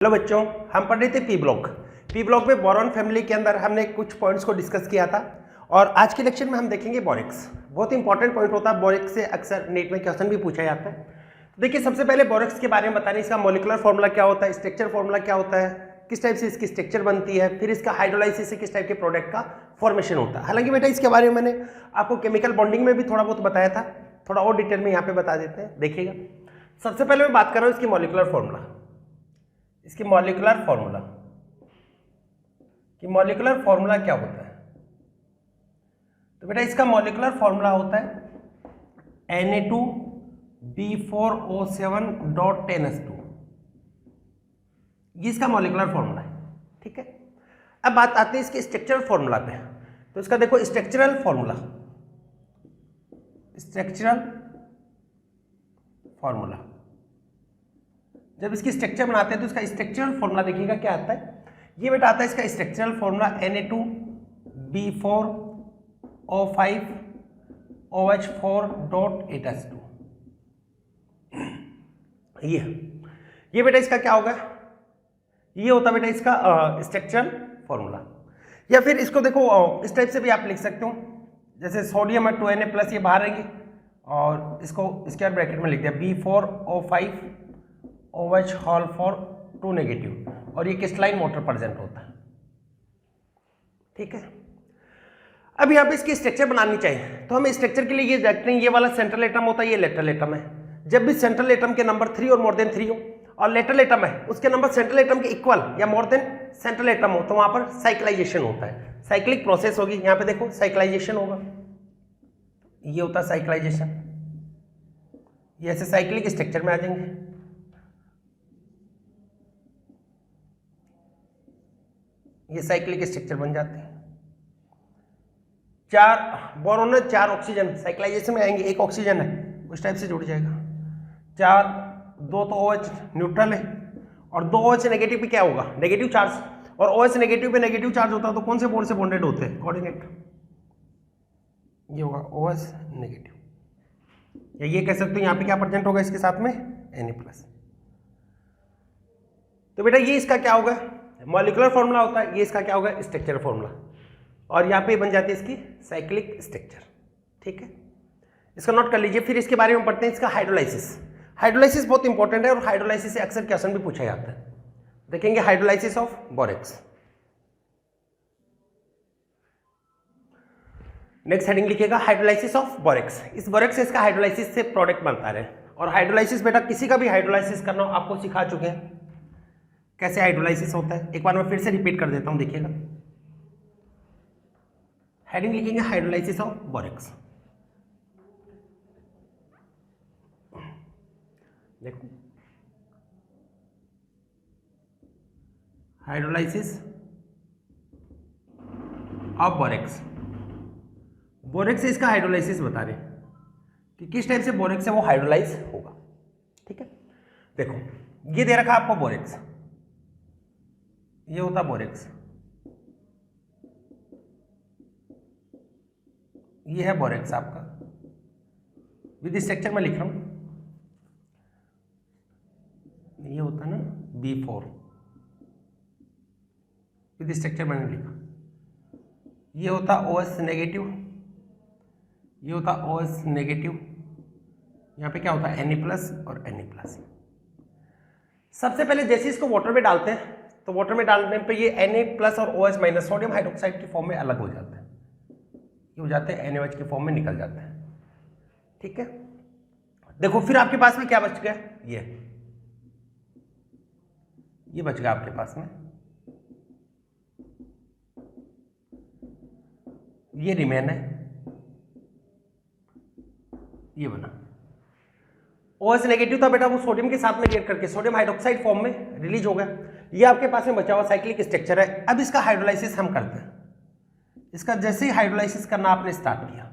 Hello बच्चों, हम पढ़ रहे थे पी ब्लॉक में बोरॉन फैमिली के अंदर हमने कुछ पॉइंट्स को डिस्कस किया था और आज के लेक्चर में हम देखेंगे बोरेक्स। बहुत इंपॉर्टेंट पॉइंट होता है, बोरेक्स से अक्सर नेट में क्वेश्चन भी पूछा जाता है। तो देखिए, सबसे पहले बोरेक्स के बारे में बता रहे हैं, इसका मॉलिक्यूलर फॉर्मूला क्या होता है, स्ट्रक्चर फॉर्मूला क्या होता है, किस टाइप से इसकी स्ट्रक्चर बनती है, फिर इसका हाइड्रोलाइसिस से किस टाइप के प्रोडक्ट का फॉर्मेशन होता है। हालांकि बेटा इसके बारे में मैंने आपको केमिकल बॉन्डिंग में भी थोड़ा बहुत बताया था, थोड़ा और डिटेल में यहाँ पे बता देते हैं, देखिएगा। सबसे पहले मैं बात कर रहा हूँ इसकी मॉलिक्यूलर फॉर्मूला, इसकी मॉलिक्यूलर फॉर्मूला कि मॉलिक्यूलर फॉर्मूला क्या होता है। तो बेटा इसका मॉलिक्यूलर फॉर्मूला होता है Na2B4O7.10S2, ये इसका मॉलिक्यूलर फॉर्मूला है, ठीक है। अब बात आती है इसके स्ट्रक्चरल फॉर्मूला पे। तो इसका देखो स्ट्रक्चरल फॉर्मूला, स्ट्रक्चरल फॉर्मूला जब इसकी स्ट्रक्चर बनाते हैं तो इसका स्ट्रक्चरल फॉर्मूला देखिएगा क्या आता है। ये बेटा आता है इसका स्ट्रक्चरल फॉर्मूला Na2B4OH4.8S2। ये बेटा इसका क्या होगा, ये होता बेटा इसका स्ट्रक्चरल फॉर्मूला। या फिर इसको देखो इस टाइप से भी आप लिख सकते हो, जैसे सोडियम है 2Na+, ये बाहर रहेंगे और इसको स्क्वायर ब्रैकेट में लिख दिया B4O5OH2 नेगेटिव, और ये क्रिस्टलाइन वाटर प्रेजेंट होता है, ठीक है। अब यहाँ पे इसकी स्ट्रक्चर बनानी चाहिए तो हमें स्ट्रक्चर के लिए ये देखते हैं, ये वाला सेंट्रल एटम होता है, ये लेटरल एटम है। जब भी सेंट्रल एटम के नंबर 3 और मोर देन 3 हो और लेटरल एटम है उसके नंबर सेंट्रल एटम के इक्वल या मोर देन सेंट्रल एटम हो तो वहां पर साइक्लाइजेशन होता है, साइक्लिक प्रोसेस होगी। यहाँ पे देखो साइक्लाइजेशन होगा, ये होता है साइक्लाइजेशन, ये ऐसे साइक्लिक स्ट्रक्चर में आ जाएंगे। ये साइक्लिक स्ट्रक्चर बन जाते हैं। 4 बोरॉन है, 4 ऑक्सीजन साइक्लाइजेशन में आएंगे, 1 ऑक्सीजन है उस टाइप से जुड़ जाएगा। 4 2 तो OH न्यूट्रल है और 2 OH नेगेटिव पे क्या होगा, नेगेटिव चार्ज, और OH नेगेटिव पे नेगेटिव चार्ज होता है तो कौन से बॉन्ड से बॉन्डेड होते हैं, कोऑर्डिनेट, ये होगा OH नेगेटिव। या ये कह सकते हो यहाँ पे क्या प्रेजेंट होगा इसके साथ में Na+। तो बेटा ये इसका क्या होगा, मॉलिक्यूलर फॉर्मूला होता है, ये इसका क्या होगा स्ट्रक्चरल फॉर्मूला, और यहाँ पे बन जाती है इसकी साइक्लिक स्ट्रक्चर, ठीक है। इसका नोट कर लीजिए। फिर इसके बारे में पढ़ते हैं इसका हाइड्रोलाइसिस। हाइड्रोलाइसिस बहुत इंपॉर्टेंट है और हाइड्रोलाइसिस से अक्सर क्वेश्चन भी पूछा जाता है। देखेंगे hydrolysis of borax. Next heading लिखिएगा हाइड्रोलाइसिस ऑफ बोरेक्स। इस बोरेक्स से इसका हाइड्रोलाइसिस से प्रोडक्ट बनता रहे। और हाइड्रोलाइसिस बेटा किसी का भी हाइड्रोलाइसिस करना हो आपको सिखा चुके हैं कैसे हाइड्रोलाइसिस होता है। एक बार मैं फिर से रिपीट कर देता हूं, देखिएगा। हेडिंग लिखेंगे हाइड्रोलाइसिस ऑफ बोरेक्स। देखो हाइड्रोलाइसिस ऑफ बोरेक्स। बोरेक्स से इसका हाइड्रोलाइसिस बता रहे कि किस टाइप से बोरेक्स से वो हाइड्रोलाइज होगा, ठीक है। देखो ये दे रखा आपको बोरेक्स, ये होता बोरेक्स, ये है बोरेक्स आपका विद स्ट्रक्चर में लिख रहा हूं, ये होता है ना B4 विद स्ट्रक्चर मैंने लिखा। ये होता OH नेगेटिव, ये होता OH नेगेटिव, यहाँ पे क्या होता है Na+ और Na+। सबसे पहले जैसे इसको वाटर में डालते हैं तो वाटर में डालने पे ये Na+ और OH- सोडियम हाइड्रोक्साइड की फॉर्म में अलग हो जाते हैं, ये हो जाते हैं NaOH की फॉर्म में निकल जाते हैं, ठीक है। देखो फिर आपके पास में क्या बच गया, ये बच गया आपके पास में, ये रिमेन है, ये बना OH नेगेटिव था बेटा, वो सोडियम के साथ में रिएक्ट करके सोडियम हाइड्रोक्साइड फॉर्म में रिलीज हो गया। ये आपके पास में बचा हुआ साइक्लिक स्ट्रक्चर है। अब इसका हाइड्रोलाइसिस हम करते हैं। इसका जैसे ही हाइड्रोलाइसिस करना आपने स्टार्ट किया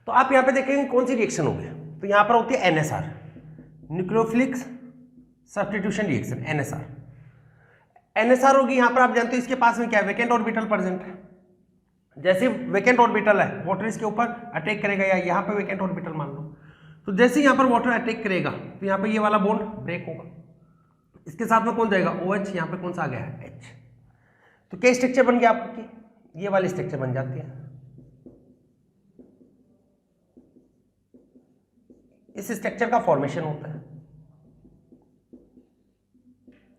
तो आप यहाँ पे देखेंगे कौन सी रिएक्शन होगी। तो यहाँ पर होती है NSR, nucleophilic substitution reaction, NSR होगी। यहाँ पर आप जानते हो इसके पास में क्या है, वैकेंट ऑर्बिटल प्रेजेंट है। जैसे वैकेंट ऑर्बिटल है, वाटर इसके ऊपर अटैक करेगा, या यहाँ पे वैकेंट ऑर्बिटल मान लो, तो जैसे यहाँ पर वाटर अटैक करेगा तो यहाँ पे ये वाला बॉन्ड ब्रेक होगा इसके साथ में कौन जाएगा OH, यहाँ पे कौन सा आ गया H। तो क्या स्ट्रक्चर बन गया आपकी, ये वाली स्ट्रक्चर बन जाती है। इस स्ट्रक्चर का फॉर्मेशन होता है,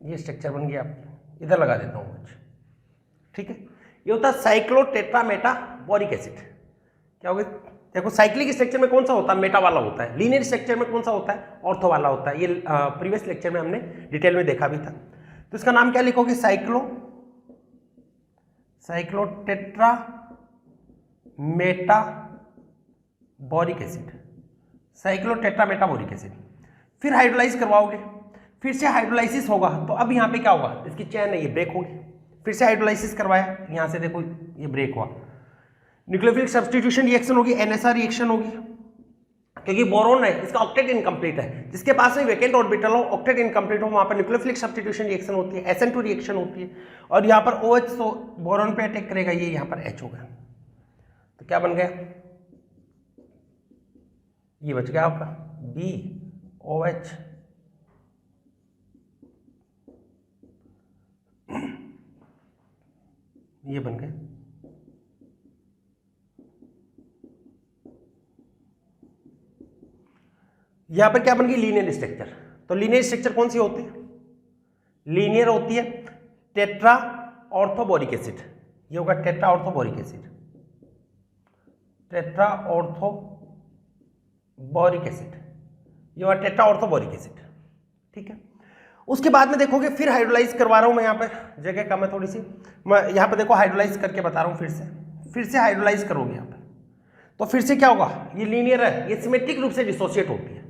ये स्ट्रक्चर बन गया आपकी, इधर लगा देता हूँ OH, ठीक है। ये होता है साइक्लोटेट्रामेटाबोरिक एसिड। क्या हो गया, देखो साइक्लिक स्ट्रक्चर में कौन सा होता है, मेटा वाला होता है। लीनियर स्ट्रक्चर में कौन सा होता है, ऑर्थो वाला होता है। ये प्रीवियस लेक्चर में हमने डिटेल में देखा भी था। तो इसका नाम क्या लिखोगे, साइक्लोटेट्रामेटाबोरिक एसिड, साइक्लोटेट्रामेटाबोरिक एसिड। फिर हाइड्रोलाइज करवाओगे, फिर से हाइड्रोलाइसिस होगा, तो अब यहाँ पे क्या होगा, इसकी चेन है ये ब्रेक होगी। फिर से हाइड्रोलाइसिस करवाया, यहाँ से देखो ये ब्रेक हुआ, न्यूक्लियोफिलिक सब्स्टिट्यूशन रिएक्शन होगी, NSR रिएक्शन होगी, क्योंकि बोरोन है इसका ऑक्टेट इनकम्प्लीट है। जिसके पास में वेकेंट ऑर्बिटल हो, ऑक्टेट इनकम्प्लीट हो, वहां पर न्यूक्लियोफिलिक सब्स्टिट्यूशन रिएक्शन होती है, SN2 रिएक्शन होती है, और यहाँ पर OH तो बोरोन पे अटैक करेगा, ये यहाँ पर H होगा। तो क्या बन गया, ये बच गया आपका BOH। ये बन गया। यहां पर क्या बन गई, लीनियर स्ट्रक्चर। तो लीनियर स्ट्रक्चर कौन सी होती है, लीनियर होती है टेट्रा ऑर्थोबोरिक एसिड। ये होगा tetra orthoboric acid, tetra orthoboric acid, ये होगा टेट्रा ऑर्थोबोरिक एसिड, ठीक है। उसके बाद में देखोगे, फिर हाइड्रोलाइज करवा रहा हूं मैं, यहाँ पे जगह कम है थोड़ी सी, मैं यहाँ पे देखो हाइड्रोलाइज करके बता रहा हूँ। फिर से हाइड्रोलाइज करोगे यहाँ पे, तो फिर से क्या होगा, ये लीनियर है, ये सिमेट्रिक रूप से डिसोसिएट होती है,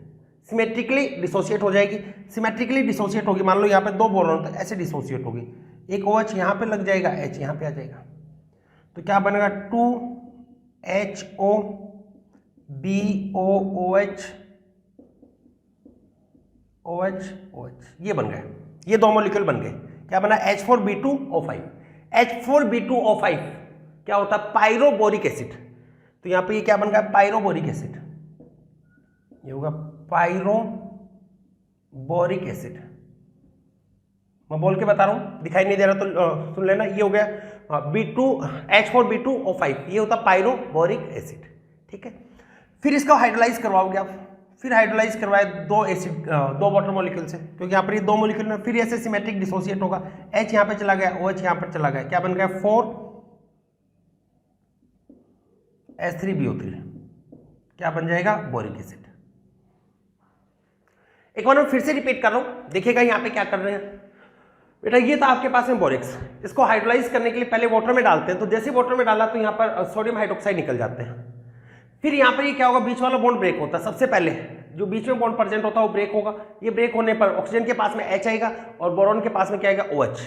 सिमेट्रिकली डिसोसिएट हो जाएगी। सिमेट्रिकली डिसोसिएट होगी, मान लो यहाँ पे दो बोरोन, तो ऐसे डिसोसिएट होगी, एक OH यहाँ पे लग जाएगा, H यहाँ पे आ जाएगा, तो क्या बनेगा 2HO BOOH OH OH, ये बन गए, ये दो मॉलिक्यूल बन गए। क्या बना, H4B2O5। H4B2O5 क्या होता है, पायरोबोरिक एसिड। तो यहाँ पे ये क्या बन गया, पायरोबोरिक एसिड, ये होगा पायरोबोरिक एसिड। मैं बोल के बता रहा हूँ, दिखाई नहीं दे रहा तो सुन लेना। ये हो गया H4B2O5, ये होता पायरोबोरिक एसिड, ठीक है। फिर इसका हाइड्रोलाइज करवाओगे आप, फिर हाइड्रोलाइज करवाए दो एसिड, दो वाटर मॉलिक्यूल से, क्योंकि यहाँ पर ये दो मॉलिक्यूल में फिर ऐसे सिमेट्रिक डिसोसिएट होगा। H यहाँ पे चला गया, OH यहाँ पर चला गया, क्या बन गया 4H3BO3, क्या बन जाएगा, बोरिक एसिड। एक बार मैं फिर से रिपीट कर रहा हूं, देखिएगा यहाँ पे क्या कर रहे हैं बेटा। ये था आपके पास में बोरेक्स, इसको हाइड्रोलाइज करने के लिए पहले वाटर में डालते हैं, तो जैसे वाटर में डाला तो यहाँ पर सोडियम हाइड्रोक्साइड निकल जाते हैं। फिर यहाँ पर ये क्या होगा, बीच वाला बॉन्ड ब्रेक होता है। सबसे पहले जो बीच में बॉन्ड प्रेजेंट होता है वो ब्रेक होगा। ये ब्रेक होने पर ऑक्सीजन के पास में H आएगा और बोरॉन के पास में क्या आएगा, OH।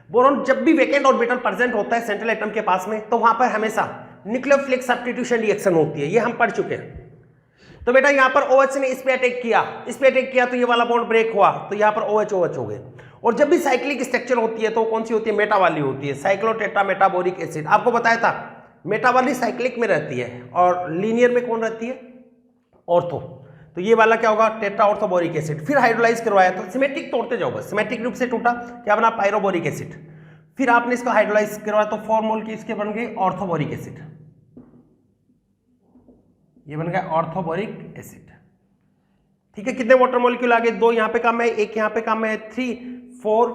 बोरॉन जब भी वेकेंट ऑर्बिटल प्रेजेंट होता है सेंट्रल एटम के पास में, तो वहां पर हमेशा न्यूक्लियोफिलिक सब्स्टिट्यूशन रिएक्शन होती है, ये हम पढ़ चुके हैं। तो बेटा यहाँ पर OH ने इस पे अटैक किया, तो ये वाला बॉन्ड ब्रेक हुआ, तो यहाँ पर OH OH हो गए। और जब भी साइक्लिक स्ट्रक्चर होती है तो कौन सी होती है, मेटा वाली होती है, साइक्लोटेट्रामेटाबोरिक एसिड। आपको बताया था मेटा वाली साइक्लिक में रहती है और लीनियर में कौन रहती है, ऑर्थो। तो ये वाला क्या होगा, टेट्रा ऑर्थोबोरिक एसिड। फिर हाइड्रोलाइज करवाया तो सिमेट्रिक तोड़ते जाओ बस, सिमेट्रिक रूप से टूटा, क्या बना, पायरोबोरिक एसिड। फिर आपने इसको हाइड्रोलाइज करवाया तो 4 मोल की इसके बन गए ऑर्थोबोरिक एसिड, ये बन गया ऑर्थोबोरिक एसिड, ठीक है। कितने वाटर मॉलिक्यूल आ गए, 2 यहाँ पे काम है, 1 यहाँ पे काम है, 3 4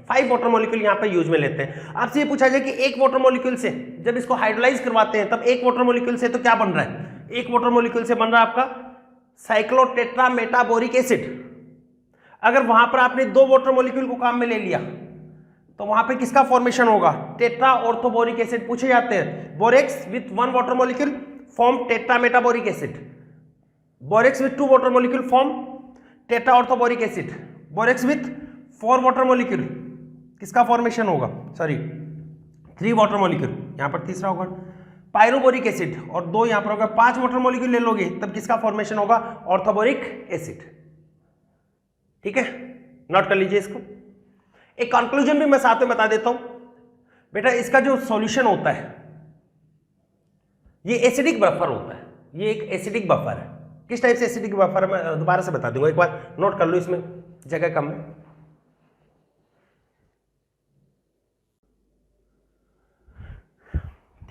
5 वाटर मॉलिक्यूल यहाँ पे यूज में लेते हैं। आपसे ये पूछा जाए कि एक वाटर मॉलिक्यूल से जब इसको हाइड्रोलाइज करवाते हैं तब एक वाटर मॉलिक्यूल से तो क्या बन रहा है, एक वाटर मॉलिक्यूल से बन रहा है आपका साइक्लोटेट्रामेटाबोरिक एसिड। अगर वहां पर आपने 2 वाटर मॉलिक्यूल को काम में ले लिया तो वहां पे किसका फॉर्मेशन होगा, टेट्रा ऑर्थोबोरिक एसिड पूछे जाते हैं। Borax with 1 water molecule form tetrametaboric acid, borax with 2 water molecule form tetra orthoboric acid, borax with 4 water molecule किसका फॉर्मेशन होगा, सॉरी 3 वाटर मॉलिक्यूल, यहां पर तीसरा होगा पायरोबोरिक एसिड, और 2 यहां पर होगा, 5 वाटर मॉलिक्यूल ले लोगे तब किसका फॉर्मेशन होगा, ऑर्थोबोरिक एसिड, ठीक है। नोट कर लीजिए इसको। एक कंक्लूजन भी मैं साथ में बता देता हूं बेटा, इसका जो सॉल्यूशन होता है ये एसिडिक बफर होता है, ये एक एसिडिक बफर है। किस टाइप से एसिडिक बफर है मैं दोबारा से बता दूंगा, एक बार नोट कर लो, इसमें जगह कम है।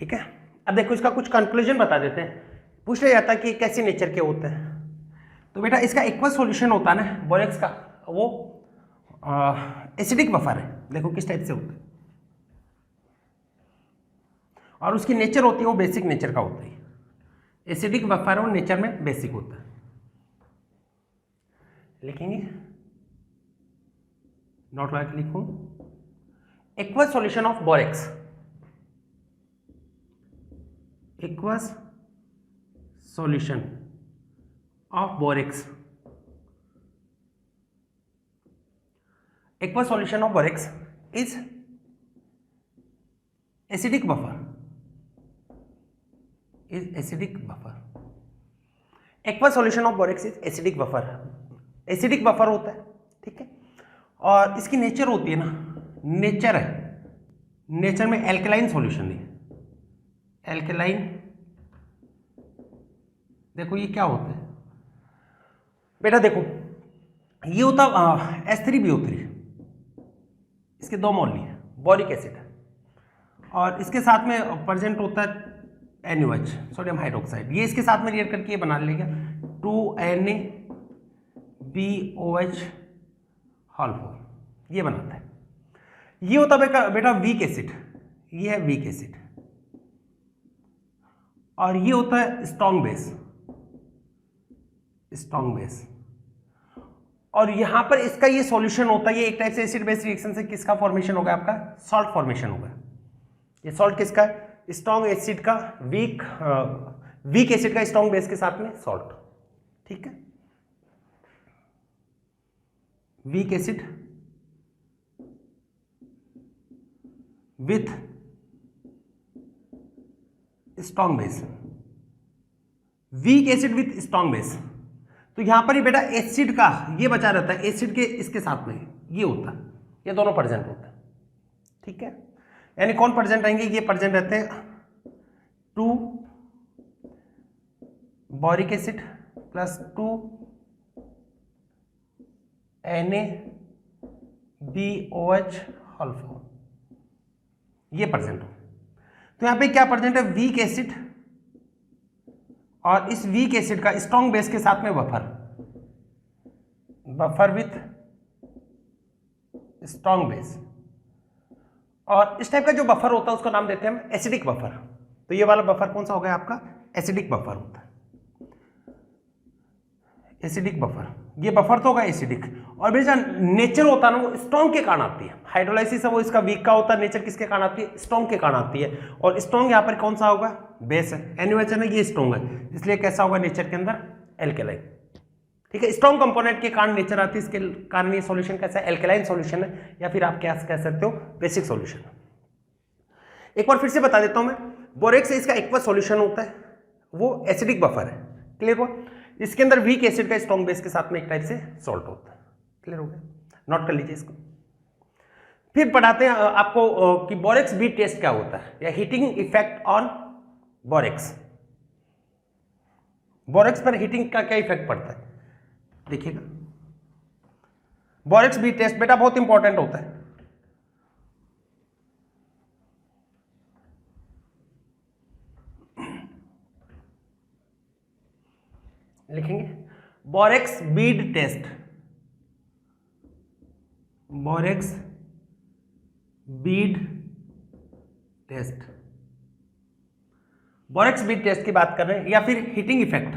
ठीक है। अब देखो इसका कुछ कंक्लूजन बता देते हैं। पूछ लिया जाता है कि कैसे नेचर के होते हैं, तो बेटा इसका एक्वस सॉल्यूशन होता है ना बोरेक्स का, वो एसिडिक बफर है। देखो किस टाइप से होता है, और उसकी नेचर होती है वो बेसिक नेचर का होता है। एसिडिक बफर और नेचर में बेसिक होता है। लिखेंगे, नोट लगा के लिखूं, aqueous solution of borax, aqueous solution of borax, aqueous solution of borax is acidic buffer, is acidic buffer, aqueous solution of borax is acidic buffer, acidic buffer होता है, ठीक है। और इसकी नेचर होती है ना, नेचर है, नेचर में एल्केलाइन सॉल्यूशन है, एल्केलाइन। देखो ये क्या होता है बेटा, देखो ये होता H3BO3, इसके दो मॉल है, बोरिक एसिड, और इसके साथ में प्रेजेंट होता है NaOH, सोडियम हाइड्रोक्साइड। ये इसके साथ में रिएक्ट करके ये बना लेगा 2NaBOH, ये बनाता है। ये होता है बेटा वीक एसिड, ये है वीक एसिड, और ये होता है स्ट्रॉन्ग बेस, स्ट्रॉन्ग बेस। और यहां पर इसका ये सॉल्यूशन होता है, ये एक टाइप से एसिड बेस रिएक्शन से किसका फॉर्मेशन होगा, आपका सॉल्ट फॉर्मेशन होगा। ये सॉल्ट किसका, स्ट्रॉन्ग एसिड का वीक एसिड का स्ट्रॉन्ग बेस के साथ में सॉल्ट, ठीक है। Weak acid with strong base, weak acid with strong base. तो यहां पर ही बेटा एसिड का ये बचा रहता है, एसिड के इसके साथ में ये होता है, ये दोनों प्रेजेंट होता है, ठीक है। यानी कौन प्रेजेंट रहेंगे, ये प्रेजेंट रहते हैं 2 बोरिक एसिड प्लस 2 NaBOH, ये प्रेजेंट हो। तो यहां पे क्या प्रेजेंट है, वीक एसिड, और इस वीक एसिड का स्ट्रॉन्ग बेस के साथ में buffer, buffer with strong base. और इस टाइप का जो बफर होता है उसका नाम देते हैं हम एसिडिक बफर। तो ये वाला बफर कौन सा हो गया आपका, एसिडिक बफर होता है, एसिडिक बफर। ये बफर तो होगा एसिडिक, और बेटा नेचर होता है ना वो स्ट्रॉन्ग के कारण आती है, हाइड्रोलाइसिस है वो इसका वीक का होता है, नेचर किसके कारण आती है, स्ट्रॉन्ग के कारण आती है। और स्ट्रॉन्ग यहाँ पर कौन सा होगा, बेस है, NaOH है, ये स्ट्रॉन्ग है, इसलिए कैसा होगा नेचर के अंदर, एल्केलाइन, ठीक है। स्ट्रॉन्ग कंपोनेंट के कारण नेचर आती है, इसके कारण ये सॉल्यूशन कैसा है, एल्केलाइन सॉल्यूशन है, या फिर आप क्या कह सकते हो, बेसिक सॉल्यूशन। एक बार फिर से बता देता हूं मैं, बोरेक्स से इसका एक्वस सॉल्यूशन होता है, वो एसिडिक बफर है, क्लियर हुआ। इसके अंदर वीक एसिड का स्ट्रॉन्ग बेस के साथ में एक टाइप से सॉल्ट होता है, क्लियर हो गया, नोट कर लीजिए इसको। फिर पढ़ाते हैं आपको कि बोरेक्स बीट टेस्ट क्या होता है, या heating effect on borax. Borax पर हीटिंग का क्या इफेक्ट पड़ता है, देखिएगा। बोरेक्स बीट टेस्ट बेटा बहुत इंपॉर्टेंट होता है। लिखेंगे borax bead test, borax bead test, borax bead test की बात कर रहे हैं, या फिर heating effect,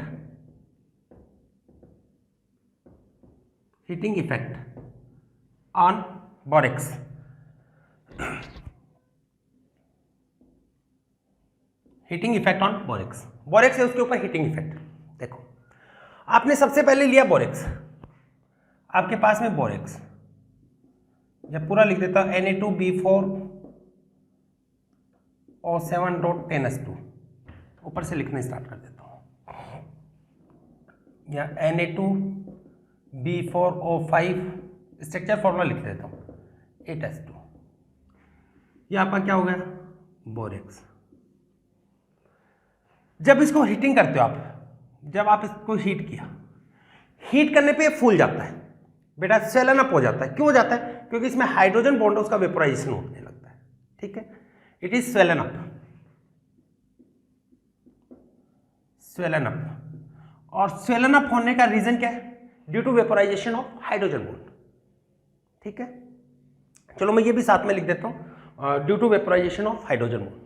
heating effect on borax. Heating effect on borax, borax है उसके ऊपर हीटिंग इफेक्ट। देखो आपने सबसे पहले लिया बोरेक्स, आपके पास में बोरेक्स, जब पूरा लिख देता Na2B4O7.10S2, ऊपर से लिखना स्टार्ट कर देता हूं, या Na2B4O5 स्ट्रक्चर फॉर्मूला लिख देता हूं 8S2, ये आपका क्या हो गया, बोरेक्स। जब इसको हीटिंग करते हो आप, जब आप इसको हीट किया, हीट करने पे फूल जाता है बेटा, स्वेलन अप हो जाता है। क्यों हो जाता है, क्योंकि इसमें हाइड्रोजन बॉन्ड है, उसका वेपोराइजेशन होने लगता है, ठीक है, it is swollen up. Swollen up, और स्वेलन अप होने का रीजन क्या है? Due to vaporization of hydrogen bond. ठीक है, चलो मैं ये भी साथ में लिख देता हूं, due to vaporization of hydrogen bond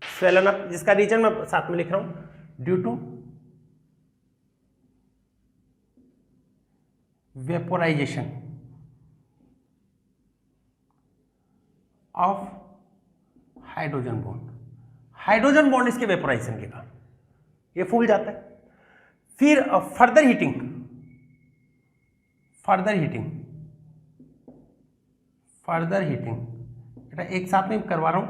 swollen up, जिसका रीजन मैं साथ में लिख रहा हूं, due to vaporization of hydrogen bond. Hydrogen bond इसके वेपोराइजेशन के कारण ये फूल जाता है। फिर फर्दर हीटिंग बेटा एक साथ में करवा रहा हूं।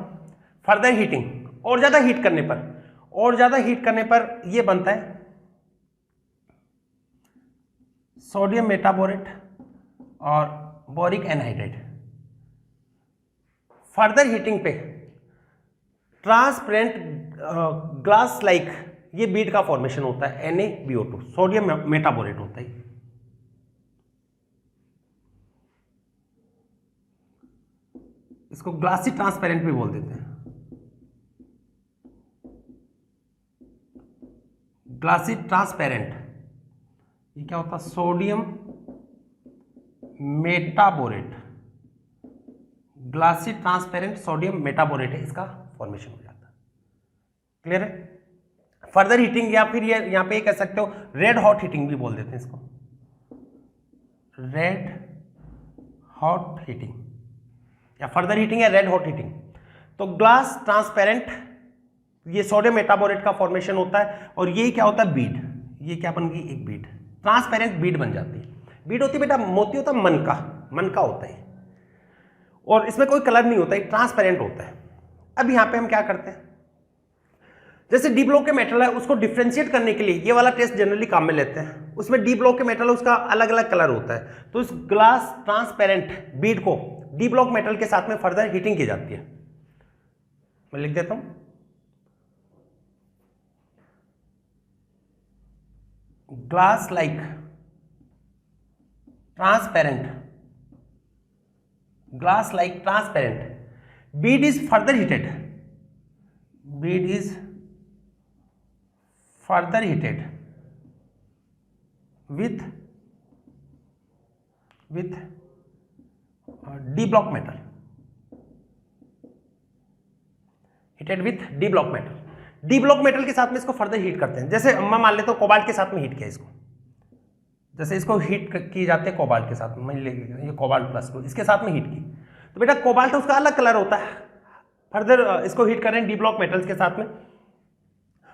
फर्दर हीटिंग और ज्यादा हीट करने पर ये बनता है सोडियम मेटाबोरेट और बोरिक एनहाइड्राइड। फर्दर हीटिंग पे ट्रांसपेरेंट ग्लास लाइक ये बीड का फॉर्मेशन होता है, NaBO2, सोडियम मेटाबोरेट होता है। इसको ग्लासी ट्रांसपेरेंट भी बोल देते हैं, ग्लासी ट्रांसपेरेंट। ये क्या होता है? Sodium metaborate, glassy transparent sodium metaborate है, इसका फॉर्मेशन हो जाता है। क्लियर है? फर्दर हीटिंग, या फिर ये यहां पे कह सकते हो रेड हॉट हीटिंग भी बोल देते हैं इसको, रेड हॉट हीटिंग या फर्दर हीटिंग या रेड हॉट हीटिंग। तो ग्लास ट्रांसपेरेंट ये सोडियम मेटाबोरेट का फॉर्मेशन होता है, और ये क्या होता है? बीड। ये क्या बन गई? एक बीड, ट्रांसपेरेंट बीड बन जाती है। बीड होती है बेटा, मोती होता है मन का होता है, और इसमें कोई कलर नहीं होता है, ट्रांसपेरेंट होता है। अब यहां पे हम क्या करते हैं, जैसे डी ब्लॉक के मेटल है उसको डिफ्रेंशिएट करने के लिए ये वाला टेस्ट जनरली काम में लेते हैं। उसमें डी ब्लॉक के मेटल उसका अलग अलग कलर होता है, तो इस ग्लास ट्रांसपेरेंट बीड को डी ब्लॉक मेटल के साथ में फर्दर हीटिंग की जाती है। मैं लिख देता हूं, glass like transparent, glass like transparent, bead is further heated, bead is further heated with d block metal, heated with d block metal। d block metal के साथ में इसको फर्दर हीट करते हैं। जैसे मैं मान लेता हूं कोबाल्ट के साथ में हीट किया इसको, जैसे इसको हीट की जाती है कोबाल्ट के साथ में, ये कोबाल्ट प्लस को इसके साथ में हीट की, तो बेटा कोबाल्ट उसका अलग कलर होता है। फर्दर इसको हीट करें डी ब्लॉक मेटल्स के साथ में,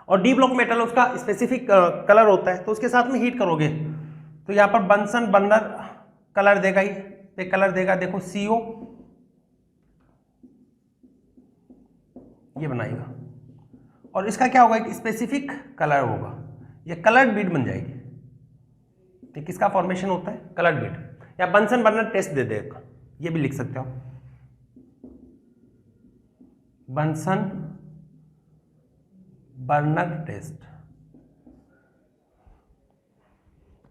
और डी ब्लॉक मेटल उसका स्पेसिफिक कलर होता है, तो उसके साथ में हीट करोगे तो यहाँ पर बंसन बर्नर कलर देगा, ये कलर देगा, देखो CO ये बनाएगा, और इसका क्या होगा? एक स्पेसिफिक कलर होगा, ये कलर्ड बीड बन जाएगी। तो किसका फॉर्मेशन होता है? कलर्ड बीड, या बंसन बर्नर टेस्ट दे देगा, ये भी लिख सकते हो, बंसन बर्नर टेस्ट।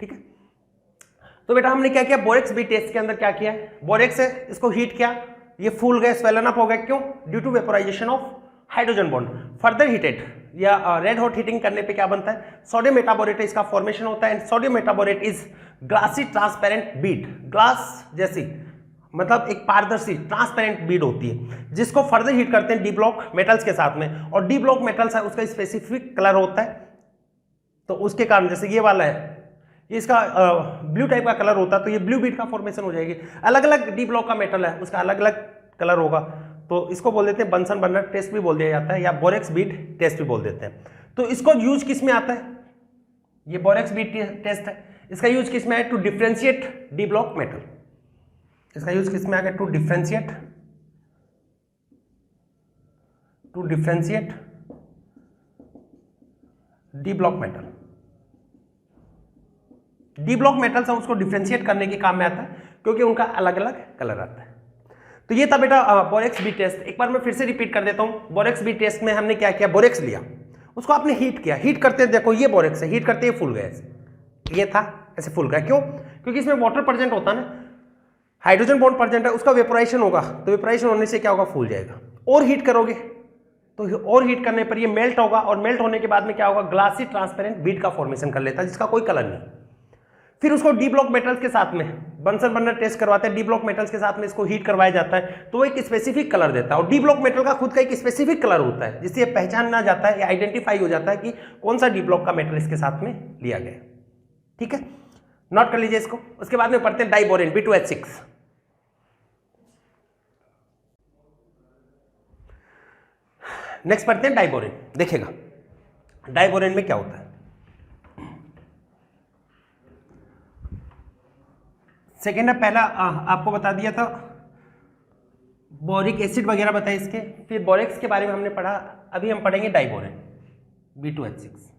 ठीक है, तो बेटा हमने क्या किया? बोरेक्स बी टेस्ट के अंदर क्या किया है? बोरेक्स है, इसको हीट किया, ये फूल गए, स्वेलन अप हो गए, क्यों? Due to vaporization of hydrogen bond. Further heated या रेड हॉट हीटिंग करने पे क्या बनता है? सोडियम मेटाबोरेट, इसका फॉर्मेशन होता है, and sodium metaborate is glassy transparent bead, glass जैसी मतलब एक पारदर्शी ट्रांसपेरेंट बीड होती है, जिसको फर्दर हीट करते हैं डी ब्लॉक मेटल्स के साथ में, और डी ब्लॉक मेटल्स है उसका स्पेसिफिक कलर होता है, तो उसके कारण जैसे ये वाला है, ये इसका ब्लू टाइप का कलर होता है, तो ये ब्लू बीड का फॉर्मेशन हो जाएगी। अलग अलग डी ब्लॉक का मेटल है, उसका अलग अलग कलर होगा, तो इसको बोल देते हैं बंसन बर्नर टेस्ट भी बोल दिया जाता है, या बोरेक्स बीड टेस्ट भी बोल देते हैं। तो इसको यूज किस में आता है? ये बोरेक्स बीड टेस्ट है, इसका यूज किस में है? To differentiate D block metal. इसका यूज किस में आ गया? To differentiate D block metal. D block metals है उसको डिफ्रेंशिएट करने के काम में आता है, क्योंकि उनका अलग अलग कलर आता है। तो ये था बेटा बोरेक्स बी टेस्ट। एक बार मैं फिर से रिपीट कर देता हूं। बोरेक्स बी टेस्ट में हमने क्या किया? बोरेक्स लिया, उसको आपने हीट किया, हीट करते देखो ये बोरेक्स है, हीट करते ये फूल गया, ये था ऐसे फूल गया। क्यों? क्योंकि इसमें वाटर प्रेजेंट होता है ना, हाइड्रोजन बॉन्ड प्रेजेंट है, उसका वेपोराइजेशन होगा, तो वेपोराइजेशन होने से क्या होगा? फूल जाएगा। और हीट करोगे तो और हीट करने पर ये मेल्ट होगा और मेल्ट होने के बाद में क्या होगा, ग्लासी ट्रांसपेरेंट बीड का फॉर्मेशन कर लेता है जिसका कोई कलर नहीं। फिर उसको डी ब्लॉक मेटल्स के साथ में बंसन बर्नर टेस्ट करवाते हैं, डी ब्लॉक मेटल्स के साथ में इसको हीट करवाया जाता है तो वो एक स्पेसिफिक कलर देता है। और डी ब्लॉक मेटल का खुद का एक स्पेसिफिक कलर होता है जिससे ये पहचाना जाता है या आइडेंटिफाई हो जाता है कि कौन सा डी ब्लॉक का मेटल इसके साथ में लिया गया। ठीक है, नोट कर लीजिए इसको। उसके बाद में पढ़ते हैं डाइबोरेन B2H6। नेक्स्ट पढ़ते हैं डाइबोरेन। देखिएगा डाइबोरेन में क्या होता है। सेकेंड है, पहला आपको बता दिया था बोरिक एसिड वगैरह बताए इसके, फिर बोरेक्स के बारे में हमने पढ़ा। अभी हम पढ़ेंगे डाइबोरेन B2H6।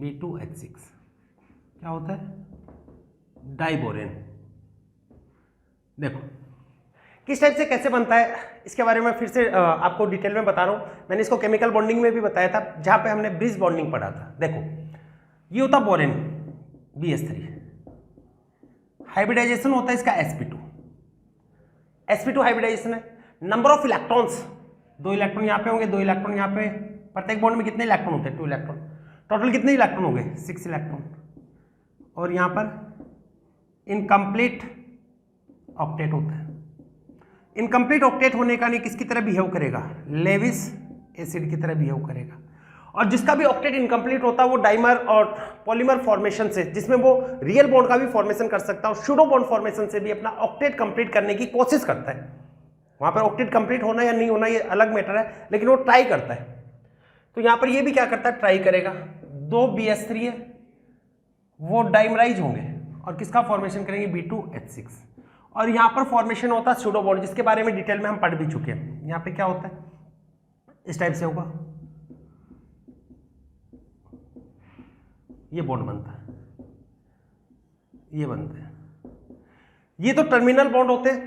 B2H6 क्या होता है, डाइबोरेन। देखो किस टाइप से कैसे बनता है इसके बारे में फिर से आपको डिटेल में बता रहा हूं। मैंने इसको केमिकल बॉन्डिंग में भी बताया था जहां पे हमने ब्रिज बॉन्डिंग पढ़ा था। देखो ये होता बोरेन BH3, हाइब्रिडाइजेशन होता है इसका sp2 हाइब्रिडाइजेशन है। नंबर ऑफ इलेक्ट्रॉन्स, 2 इलेक्ट्रॉन यहाँ पे होंगे, 2 इलेक्ट्रॉन यहाँ पे। प्रत्येक बॉन्ड में कितने इलेक्ट्रॉन होते हैं, 2 इलेक्ट्रॉन। टोटल कितने इलेक्ट्रॉन हो गए, 6 इलेक्ट्रॉन। और यहाँ पर इनकम्प्लीट ऑक्टेट होता है। इनकम्प्लीट ऑक्टेट होने का नहीं किसकी तरह बिहेव करेगा, लेविस एसिड की तरह बिहेव करेगा। और जिसका भी ऑक्टेट इनकम्प्लीट होता है वो डाइमर और पॉलीमर फॉर्मेशन से, जिसमें वो रियल बॉन्ड का भी फॉर्मेशन कर सकता है और सूडो बॉन्ड फॉर्मेशन से भी अपना ऑक्टेट कंप्लीट करने की कोशिश करता है। वहां पर ऑक्टेट कंप्लीट होना या नहीं होना ये अलग मैटर है, लेकिन वो ट्राई करता है। तो यहां पर ये भी क्या करता है, ट्राई करेगा। 2 BH3 है वो डाइमराइज होंगे और किसका फॉर्मेशन करेंगे, B2H6। और यहां पर फॉर्मेशन होता है सूडो बॉन्ड, जिसके बारे में डिटेल में हम पढ़ भी चुके हैं। यहां पे क्या होता है, इस टाइप से होगा, ये बॉन्ड बनता है, ये बनते हैं। ये तो टर्मिनल बॉन्ड होते हैं,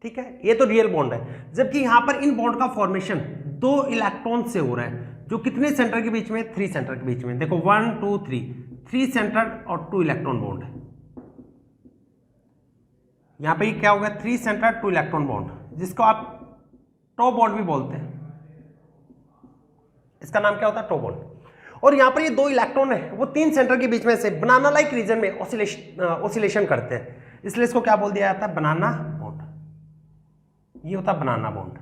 ठीक है, ये तो रियल बॉन्ड है। जबकि यहां पर इन बॉन्ड का फॉर्मेशन 2 इलेक्ट्रॉन से हो रहा है, जो कितने सेंटर के बीच में, 3 सेंटर के बीच में। देखो 1 2 3 सेंटर और 2 इलेक्ट्रॉन बॉन्ड है। यहां पे क्या होगा, 3 सेंटर 2 इलेक्ट्रॉन बॉन्ड, जिसको आप टो बॉन्ड भी बोलते हैं। इसका नाम क्या होता है, टो बॉन्ड। और यहां पर ये 2 इलेक्ट्रॉन है वो 3 सेंटर के बीच में से बनाना लाइक रीजन में ऑसिलेशन करते हैं, इसलिए इसको क्या बोल दिया जाता है, बनाना बॉन्ड। ये होता है बनाना बॉन्ड।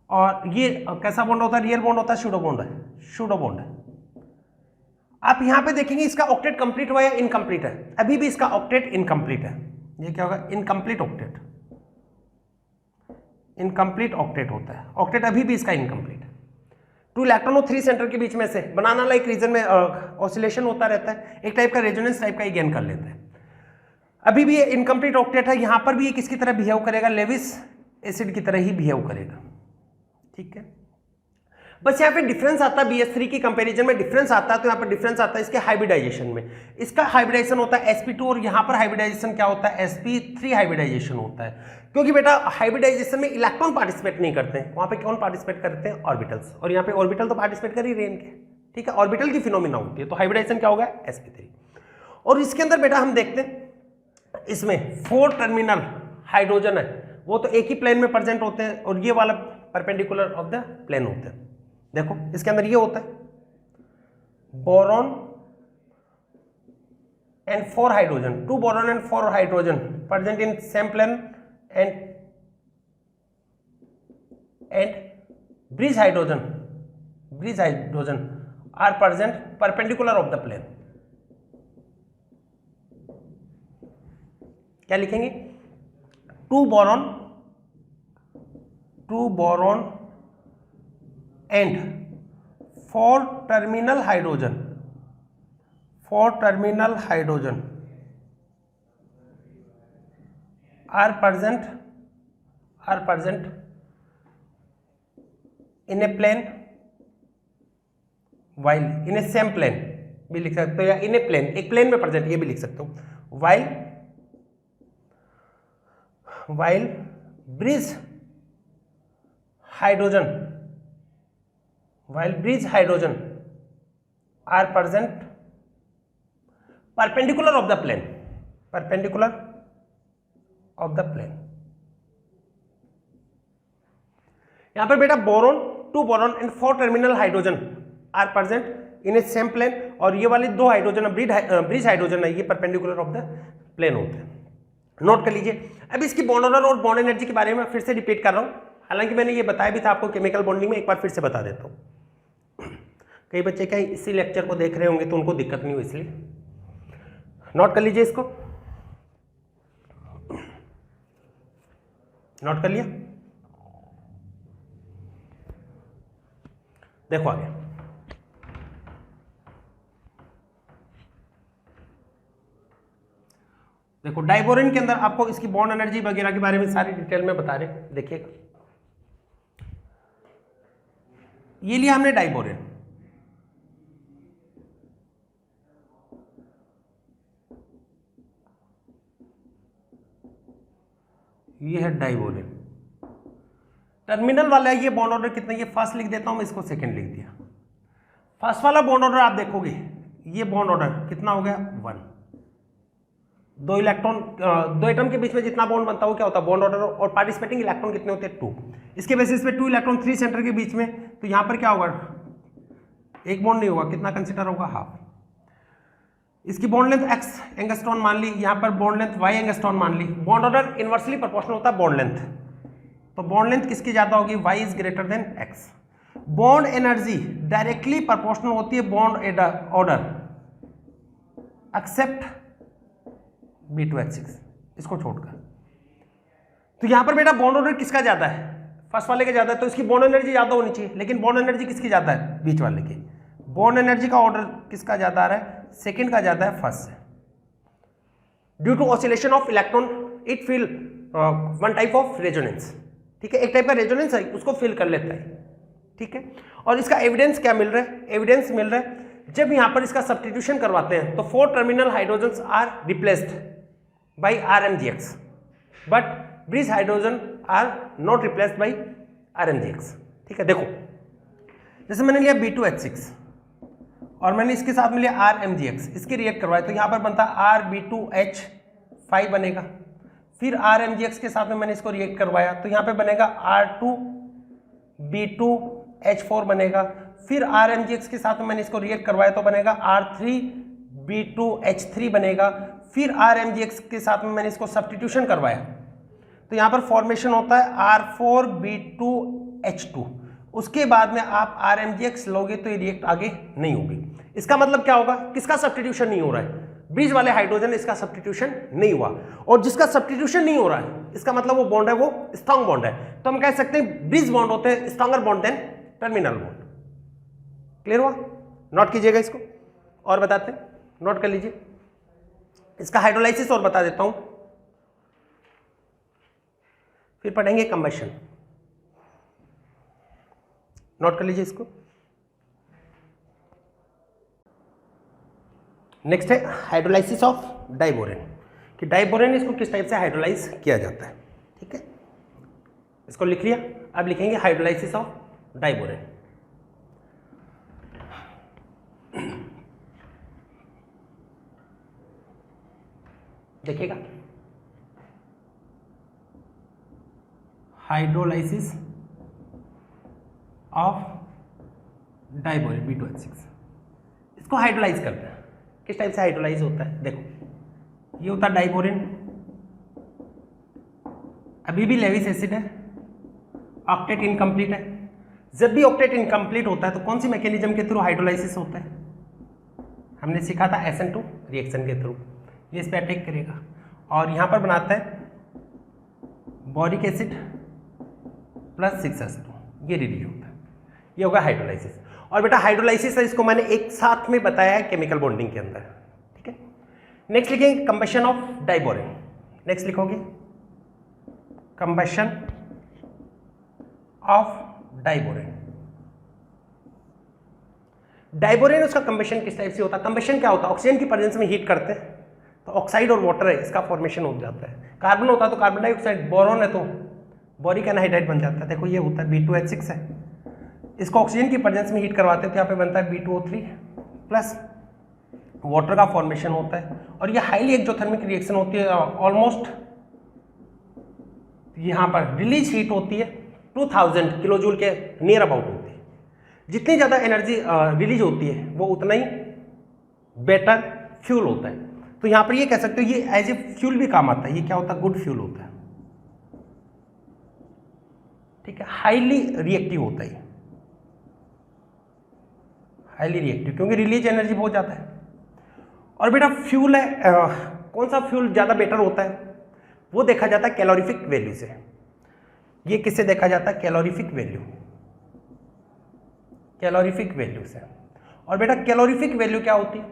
और ये कैसा बॉन्ड होता है, रियल बॉन्ड होता है, सूडो बॉन्ड है, सूडो बॉन्ड है। आप यहां पे देखेंगे इसका ऑक्टेट कंप्लीट हुआ या इनकम्प्लीट है, अभी भी इसका ऑक्टेट इनकम्प्लीट है। ये क्या होगा, इनकम्प्लीट ऑक्टेट, इनकम्प्लीट ऑक्टेट होता है। ऑक्टेट अभी भी इसका इनकम्प्लीट है। 2 इलेक्ट्रॉन और 3 सेंटर के बीच में से बनाना लाइक रीजन में ऑसिलेशन होता रहता है, एक टाइप का रेजोनेंस टाइप का ही गेन कर लेता है। अभी भी ये इनकम्प्लीट ऑक्टेट है। यहां पर भी ये किसकी तरह बिहेव करेगा, लेविस एसिड की तरह ही बिहेव करेगा। ठीक है, बस यहाँ पे डिफरेंस आता है BH3 की कंपैरिजन में, डिफरेंस आता है। तो यहाँ पर डिफरेंस आता है इसके हाइब्रिडाइजेशन में। इसका हाइब्रिडाइजेशन होता है sp2 और यहाँ पर हाइब्रिडाइजेशन क्या होता है, sp3 हाइब्रिडाइजेशन होता है। क्योंकि बेटा हाइब्रिडाइजेशन में इलेक्ट्रॉन पार्टिसिपेट नहीं करते हैं, वहाँ पे कौन पार्टिसिपेट करते हैं, ऑर्बिटल्स। और यहाँ पे ऑर्बिटल तो पार्टिसिपेट कर ही रहे हैं इनके, ठीक है, ऑर्बिटल की फिनोमिना होती है। तो हाइब्रिडाइजेशन क्या होगा, sp3। और इसके अंदर बेटा हम देखते हैं इसमें 4 टर्मिनल हाइड्रोजन है, वो तो एक ही प्लेन में प्रेजेंट होते हैं और ये वाला परपेंडिकुलर ऑफ द प्लेन होते हैं। देखो इसके अंदर ये होता है boron and 4 hydrogen, 2 boron and 4 hydrogen present in same plane and bridge hydrogen are present perpendicular of the plane. क्या लिखेंगे, 2 boron and 4 terminal hydrogen are present in a plane, while in a same plane भी लिख सकते हो, या in a plane, एक plane में present, ये भी लिख सकते हो। while bridge hydrogen are present perpendicular of the plane, यहाँ पर बेटा boron, 2 boron and 4 terminal hydrogen are present in a same plane, और ये वाले 2 हाइड्रोजन ब्रिज हाइड्रोजन है, ये परपेंडिकुलर ऑफ द प्लेन होते हैं। नोट कर लीजिए। अब इसकी बॉन्ड ऑर्डर और बॉन्ड एनर्जी के बारे में फिर से रिपीट कर रहा हूँ, हालांकि मैंने ये बताया भी था आपको केमिकल बॉन्डिंग में, एक बार फिर से बता देता हूँ। कई बच्चे क्या इसी लेक्चर को देख रहे होंगे तो उनको दिक्कत नहीं हुई, इसलिए नोट कर लीजिए इसको। नोट कर लिया? देखो आगे, देखो डाइबोरेन के अंदर आपको इसकी बॉन्ड एनर्जी वगैरह के बारे में सारी डिटेल में बता रहे, देखिएगा। ये लिया हमने डाइबोरेन, ये है डाइबोरेन। टर्मिनल वाला है, ये बॉन्ड ऑर्डर कितना, ये फर्स्ट लिख देता हूं मैं, इसको सेकंड लिख दिया। फर्स्ट वाला बॉन्ड ऑर्डर आप देखोगे, ये बॉन्ड ऑर्डर कितना हो गया 1, 2 इलेक्ट्रॉन, 2 एटम के बीच में जितना बॉन्ड बनता है वो क्या होता है बॉन्ड ऑर्डर, और पार्टिसिपेटिंग इलेक्ट्रॉन कितने होते हैं 2। इसके बेसिस पे 2 इलेक्ट्रॉन 3 सेंटर के बीच में, तो यहां पर क्या होगा, एक बॉन्ड नहीं होगा, कितना कंसिडर होगा, हाफ। इसकी बॉन्ड लेंथ x एंगस्ट्रॉन मान ली, यहां पर बॉन्ड लेंथ y एंगस्ट्रॉन मान ली। बॉन्ड ऑर्डर इनवर्सली प्रोपोर्शनल होता है बॉन्ड लेंथ, तो बॉन्ड लेंथ किसकी ज्यादा होगी, y is greater than x। Bond energy directly proportional होती है बॉन्ड ऑर्डर एक्सेप्ट B2H6, इसको छोड़कर। तो यहां पर बेटा बॉन्ड ऑर्डर किसका ज्यादा है, फर्स्ट वाले का ज्यादा है, तो इसकी बॉन्ड एनर्जी ज्यादा होनी चाहिए, लेकिन बॉन्ड एनर्जी किसकी ज्यादा है, बीच वाले की। बॉन्ड एनर्जी का ऑर्डर किसका ज्यादा आ रहा है, सेकंड का ज्यादा है फर्स्ट से। Due to oscillation of electron it feel one type of resonance, ठीक है, एक टाइप का रेजोनेंस है, उसको फील कर लेता है, ठीक है। और इसका एविडेंस क्या मिल रहा है, एविडेंस मिल रहा है जब यहां पर इसका सब्स्टिट्यूशन करवाते हैं तो 4 terminal hydrogen are replaced by RMGX, but bridge hydrogen are not replaced by RMGX, ठीक है। देखो जैसे मैंने लिया B2H6 और मैंने इसके साथ में लिया RMGX, इसके रिएक्ट करवाया, तो यहां पर बनता RB2H5 बनेगा। फिर RMGX के साथ में मैंने इसको रिएक्ट करवाया, तो यहां पे बनेगा R2B2H4 बनेगा। फिर RMGX के साथ में मैंने इसको रिएक्ट करवाया तो बनेगा R3B2H3 बनेगा। फिर RMGX के साथ में मैंने इसको सब्स्टिट्यूशन करवाया, तो यहां पर फॉर्मेशन होता है R4B2H2। उसके बाद में आप RMGX लोगे तो ये रिएक्ट आगे नहीं होगी। इसका मतलब क्या होगा, किसका सब्स्टिट्यूशन नहीं हो रहा है, ब्रिज वाले हाइड्रोजन, इसका सब्स्टिट्यूशन नहीं हुआ। और जिसका सब्स्टिट्यूशन नहीं हो रहा है इसका मतलब वो बॉन्ड है वो स्ट्रॉन्ग बॉन्ड है, तो हम कह सकते हैं ब्रिज बॉन्ड होते हैं stronger bond than terminal bond. Clear हुआ? नोट कीजिएगा इसको और बताते हैं, नोट कर लीजिए। इसका हाइड्रोलाइसिस और बता देता हूं, फिर पढ़ेंगे कंबशन। नोट कर लीजिए इसको। नेक्स्ट है हाइड्रोलाइसिस ऑफ डाइबोरेन, कि डाइबोरेन इसको किस टाइप से हाइड्रोलाइज किया जाता है, ठीक है। इसको लिख लिया, अब लिखेंगे हाइड्रोलाइसिस ऑफ डाइबोरेन। देखिएगा, हाइड्रोलाइसिस ऑफ डाइबोरेन B2H6, इसको हाइड्रोलाइज करते हैं। किस टाइप से हाइड्रोलाइज होता है, देखो ये होता है डाइबोरेन, अभी भी लेविस एसिड है, ऑक्टेट इनकम्प्लीट है। जब भी ऑक्टेट इनकम्प्लीट होता है तो कौन सी मैकेनिज्म के थ्रू हाइड्रोलाइसिस होता है, हमने सीखा था SN2 रिएक्शन के थ्रू, ये इस पर अटैक करेगा और यहां पर बनाता है बोरिक एसिड प्लस 6S2, ये रिलीज होता है, ये होगा हाइड्रोलाइसिस। और बेटा हाइड्रोलाइसिस है, इसको मैंने एक साथ में बताया है केमिकल बॉन्डिंग के अंदर, ठीक है। नेक्स्ट लिखेंगे कंबशन ऑफ डाइबोरेन। नेक्स्ट लिखोगे कंबशन ऑफ डाइबोरेन। डाइबोरेन उसका कंबशन किस टाइप से होता है, कंबशन क्या होता है, ऑक्सीजन की प्रेजेंस में हीट करते हैं तो ऑक्साइड और वाटर है, इसका फॉर्मेशन हो जाता है। कार्बन होता है तो कार्बन डाइऑक्साइड, बोरॉन है तो बोरिक एनहाइड्राइड बन जाता है। देखो ये होता है B2H6 है, इसको ऑक्सीजन की प्रेजेंस में हीट करवाते हैं तो यहाँ पे बनता है B2O3 प्लस वाटर का फॉर्मेशन होता है। और ये हाईली एक्सोथर्मिक रिएक्शन होती है, ऑलमोस्ट यहाँ पर रिलीज हीट होती है 2000 किलो जूल के नियर अबाउट होती है। जितनी ज़्यादा एनर्जी रिलीज होती है वो उतना ही बेटर फ्यूल होता है। तो यहाँ पर ये कह सकते हो ये एज ए फ्यूल भी काम आता है। ये क्या होता है? गुड फ्यूल होता है। ठीक है, हाईली रिएक्टिव होता है, हाईली रिएक्टिव, क्योंकि रिलीज एनर्जी बहुत ज़्यादा है। और बेटा फ्यूल है, कौन सा फ्यूल ज़्यादा बेटर होता है? वो देखा जाता है कैलोरीफिक वैल्यू से। ये किससे देखा जाता है? कैलोरीफिक वैल्यू, कैलोरीफिक वैल्यू से। और बेटा कैलोरीफिक वैल्यू क्या होती है?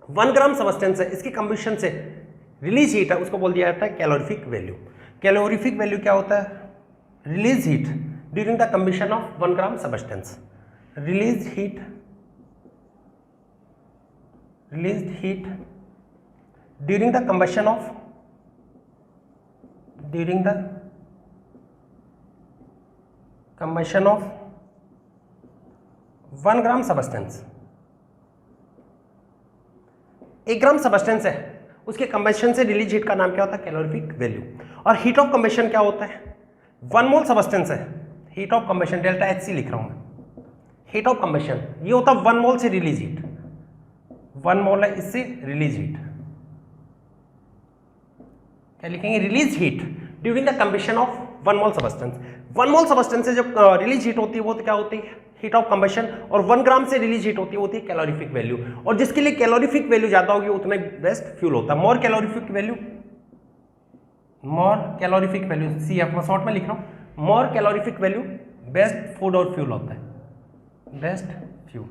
1 ग्राम सबस्टेंस है, इसकी कंबशन से रिलीज हीट है, उसको बोल दिया जाता है कैलोरीफिक वैल्यू। कैलोरीफिक वैल्यू क्या होता है? Release heat during the combustion of 1 gram substance. Release heat, release heat during the combustion of, during the combustion of 1 gram substance. 1 gram substance है, उसके कंबशन से रिलीज हीट का नाम क्या होता है? Calorific value. और हीट ऑफ कंबशन क्या होता है? 1 मोल सबस्टेंस है, heat of combustion delta HC लिख रहा हूं मैं। हीट ऑफ कंबशन ये होता है 1 मोल से रिलीज हीट, 1 मोल है इससे रिलीज हीट। क्या लिखेंगे? Release heat during the combustion of 1 mole substance. 1 mole substance से जब रिलीज हीट होती है वो तो क्या होती है? Heat of combustion. और 1 ग्राम से रिलीज हीट होती है कैलोरीफिक वैल्यू। और जिसके लिए कैलोरीफिक वैल्यू ज्यादा होगी उतना बेस्ट फ्यूल होता है। मोर कैलोरीफिक वैल्यू, मोर कैलोरीफिक वैल्यू, CF मैं शॉर्ट में लिख रहा हूं, मोर कैलोरीफिक वैल्यू बेस्ट फूड और फ्यूल होता है, बेस्ट फ्यूल।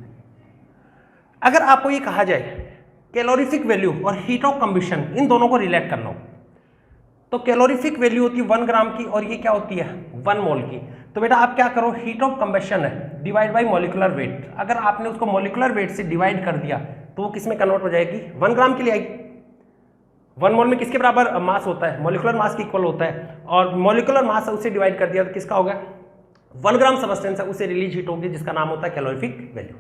अगर आपको ये कहा जाए कैलोरीफिक वैल्यू और हीट ऑफ कंबशन इन दोनों को रिलेट करना हो, तो कैलोरीफिक वैल्यू होती है 1 ग्राम की और ये क्या होती है? 1 मोल की। तो बेटा आप क्या करो? हीट ऑफ कंबशन है डिवाइड बाय मॉलिक्यूलर वेट। अगर आपने उसको मॉलिक्यूलर वेट से डिवाइड कर दिया तो वो किस में कन्वर्ट हो जाएगी? 1 ग्राम के लिए आएगी। 1 मोल में किसके बराबर मास होता है? मॉलिक्यूलर मास के इक्वल होता है। और मॉलिक्यूलर मास उससे डिवाइड कर दिया तो किसका होगा? 1 ग्राम सबस्टेंस है, उससे रिलीज हीट होगी जिसका नाम होता है कैलोरीफिक वैल्यू।